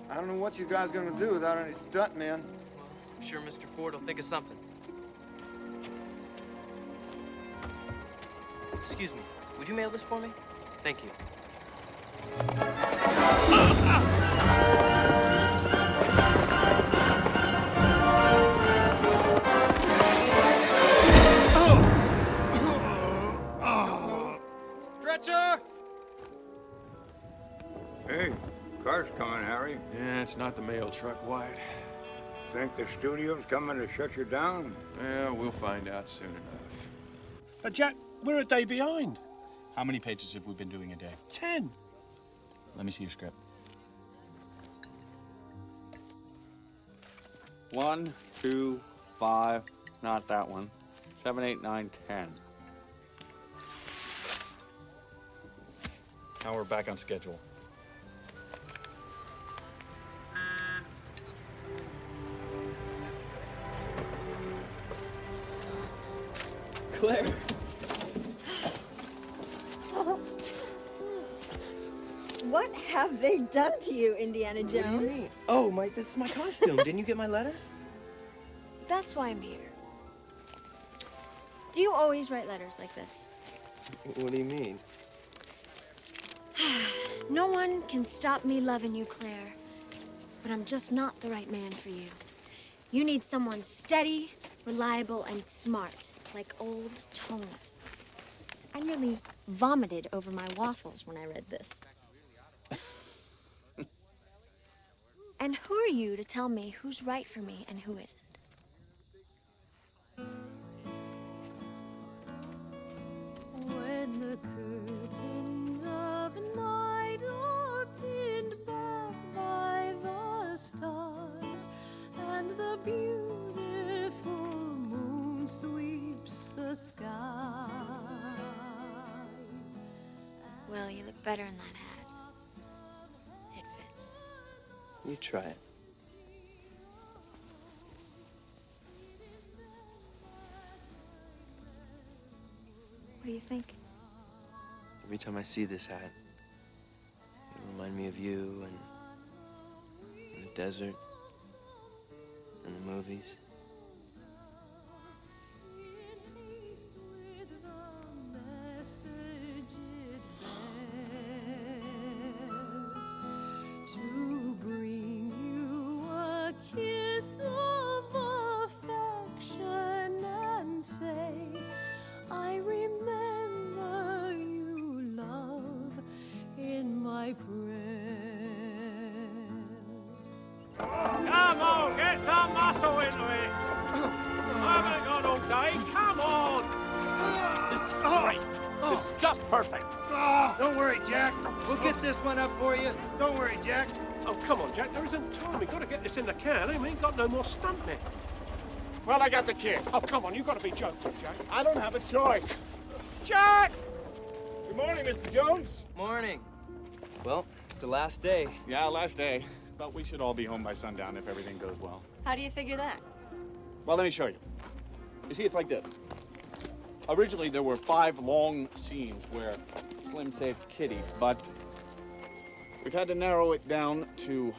Speaker 4: I don't know what you guys gonna do without any stuntmen.
Speaker 2: I'm sure Mr. Ford will think of something. Excuse me, would you mail this for me? Thank you.
Speaker 4: Stretcher!
Speaker 23: Hey, car's coming, Harry.
Speaker 22: Yeah, it's not the mail truck, Wyatt.
Speaker 23: Think the studio's coming to shut you down?
Speaker 22: Yeah, we'll find out soon enough.
Speaker 10: Jack, we're a day behind.
Speaker 8: How many pages have we been doing a day?
Speaker 10: 10.
Speaker 8: Let me see your script. 1, 2, 5, not that one. 7, 8, 9, 10. Now we're back on schedule.
Speaker 2: Claire.
Speaker 15: What have they done to you, Indiana
Speaker 2: What do you
Speaker 15: Jones?
Speaker 2: mean? Oh, this is my costume. Didn't you get my letter?
Speaker 15: That's why I'm here. Do you always write letters like this?
Speaker 2: What do you mean?
Speaker 15: No one can stop me loving you, Claire. But I'm just not the right man for you. You need someone steady, reliable, and smart, like old Tony. I nearly vomited over my waffles when I read this. And who are you to tell me who's right for me and who isn't?
Speaker 20: When the curtains of night are pinned back by the stars, and the beautiful moon sweeps the skies.
Speaker 15: Well, you look better in that hat. It fits.
Speaker 2: You try it.
Speaker 15: What do you think?
Speaker 2: Every time I see this hat, it reminds me of you and the desert and the movies.
Speaker 20: To bring you a kiss of affection and say, I remember you, love, in my prayers.
Speaker 10: Come on, get some muscle into it. I haven't got all day. Come on.
Speaker 13: This is great. This is just perfect.
Speaker 14: Don't worry, Jack. We'll get this one up for you. Don't worry, Jack.
Speaker 10: Oh, come on, Jack. There isn't time. We've got to get this in the can. We ain't got no more stuntmen.
Speaker 17: Well, I got the kid.
Speaker 10: Oh, come on. You've got to be joking, Jack.
Speaker 17: I don't have a choice. Jack! Good morning, Mr. Jones.
Speaker 2: Morning. Well, it's the last day.
Speaker 8: Yeah, last day. But we should all be home by sundown if everything goes well.
Speaker 18: How do you figure that?
Speaker 8: Well, let me show you. You see, it's like this. Originally, there were 5 long scenes where Slim saved Kitty, but we've had to narrow it down to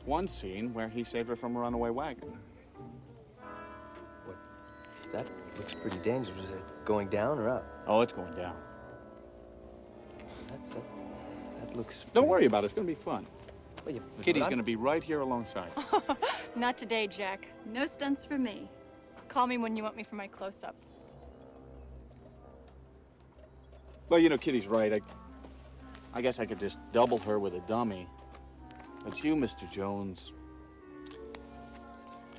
Speaker 8: one scene where he saved her from a runaway wagon.
Speaker 2: That looks pretty dangerous. Is it going down or up?
Speaker 8: Oh, it's going down.
Speaker 2: That looks...
Speaker 8: Don't worry about it. It's going to be fun.
Speaker 2: Well,
Speaker 8: Kitty's going to be right here alongside.
Speaker 18: Not today, Jack. No stunts for me. Call me when you want me for my close-ups.
Speaker 8: Well, you know, Kitty's right. I guess I could just double her with a dummy. But you, Mr. Jones,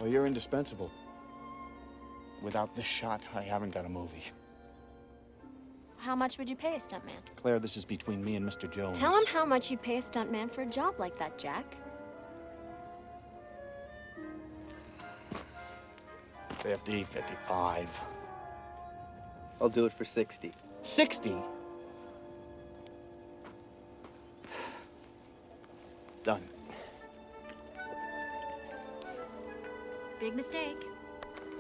Speaker 8: well, you're indispensable. Without this shot, I haven't got a movie.
Speaker 15: How much would you pay a stuntman?
Speaker 8: Claire, this is between me and Mr. Jones.
Speaker 15: Tell him how much you'd pay a stuntman for a job like that, Jack.
Speaker 8: 50, 55.
Speaker 2: I'll do it for 60.
Speaker 8: 60? Done.
Speaker 15: Big mistake.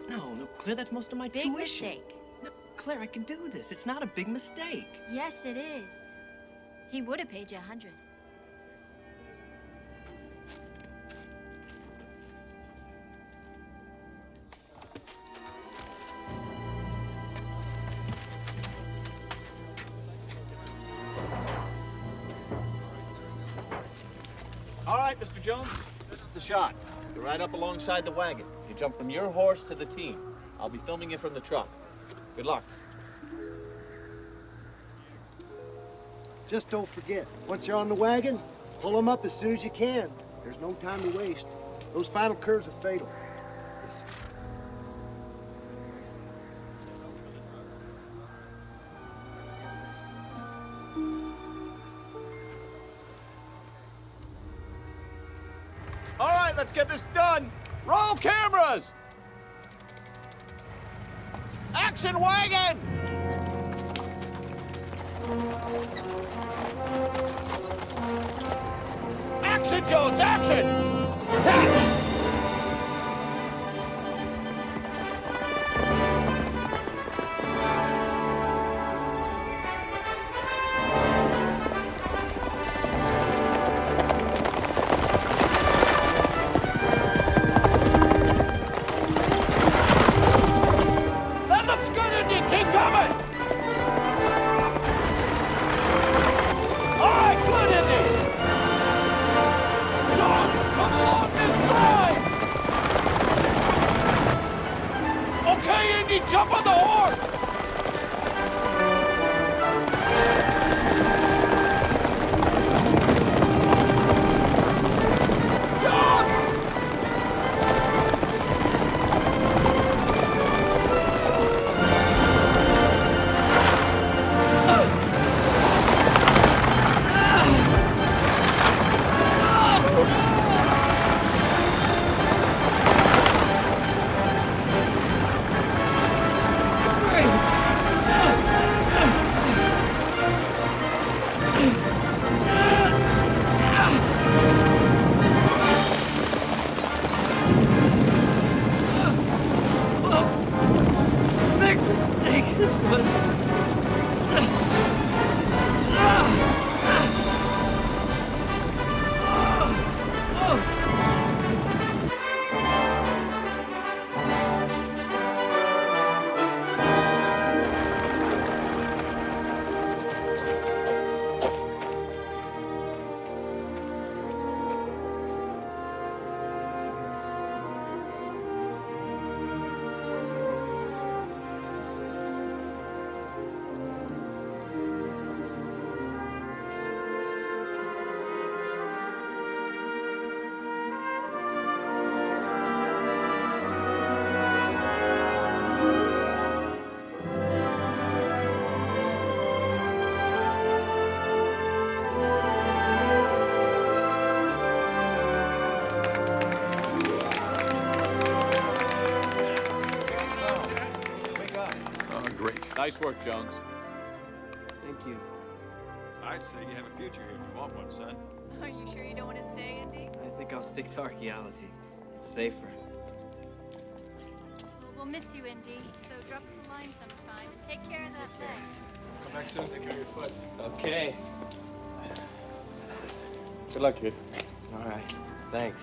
Speaker 2: No, Claire, that's most of my
Speaker 15: Big
Speaker 2: tuition.
Speaker 15: mistake.
Speaker 2: No, Claire, I can do this. It's not a big mistake.
Speaker 15: Yes, it is.
Speaker 3: He would have paid you 100.
Speaker 19: All right, Mr. Jones, this is the shot. You're right up alongside the wagon. You jump from your horse to the team. I'll be filming you from the truck. Good luck.
Speaker 11: Just don't forget, once you're on the wagon, pull them up as soon as you can. There's no time to waste. Those final curves are fatal.
Speaker 19: All right, let's get this done. Roll cameras. Action wagon. Action, Jones, action! That looks good, Indy. Keep coming! All right, good, Indy. Come along this side! Okay, Indy, jump on the horse! Nice work, Jones.
Speaker 2: Thank you.
Speaker 22: I'd say you have a future here if you want one, son.
Speaker 3: Are you sure you don't want to stay, Indy?
Speaker 2: I think I'll stick to archaeology. It's safer.
Speaker 3: Well, we'll miss you, Indy. So drop us a line sometime and take care of that leg.
Speaker 12: Come back soon. Take care of your foot.
Speaker 2: Okay.
Speaker 19: Good luck, kid.
Speaker 2: All right. Thanks.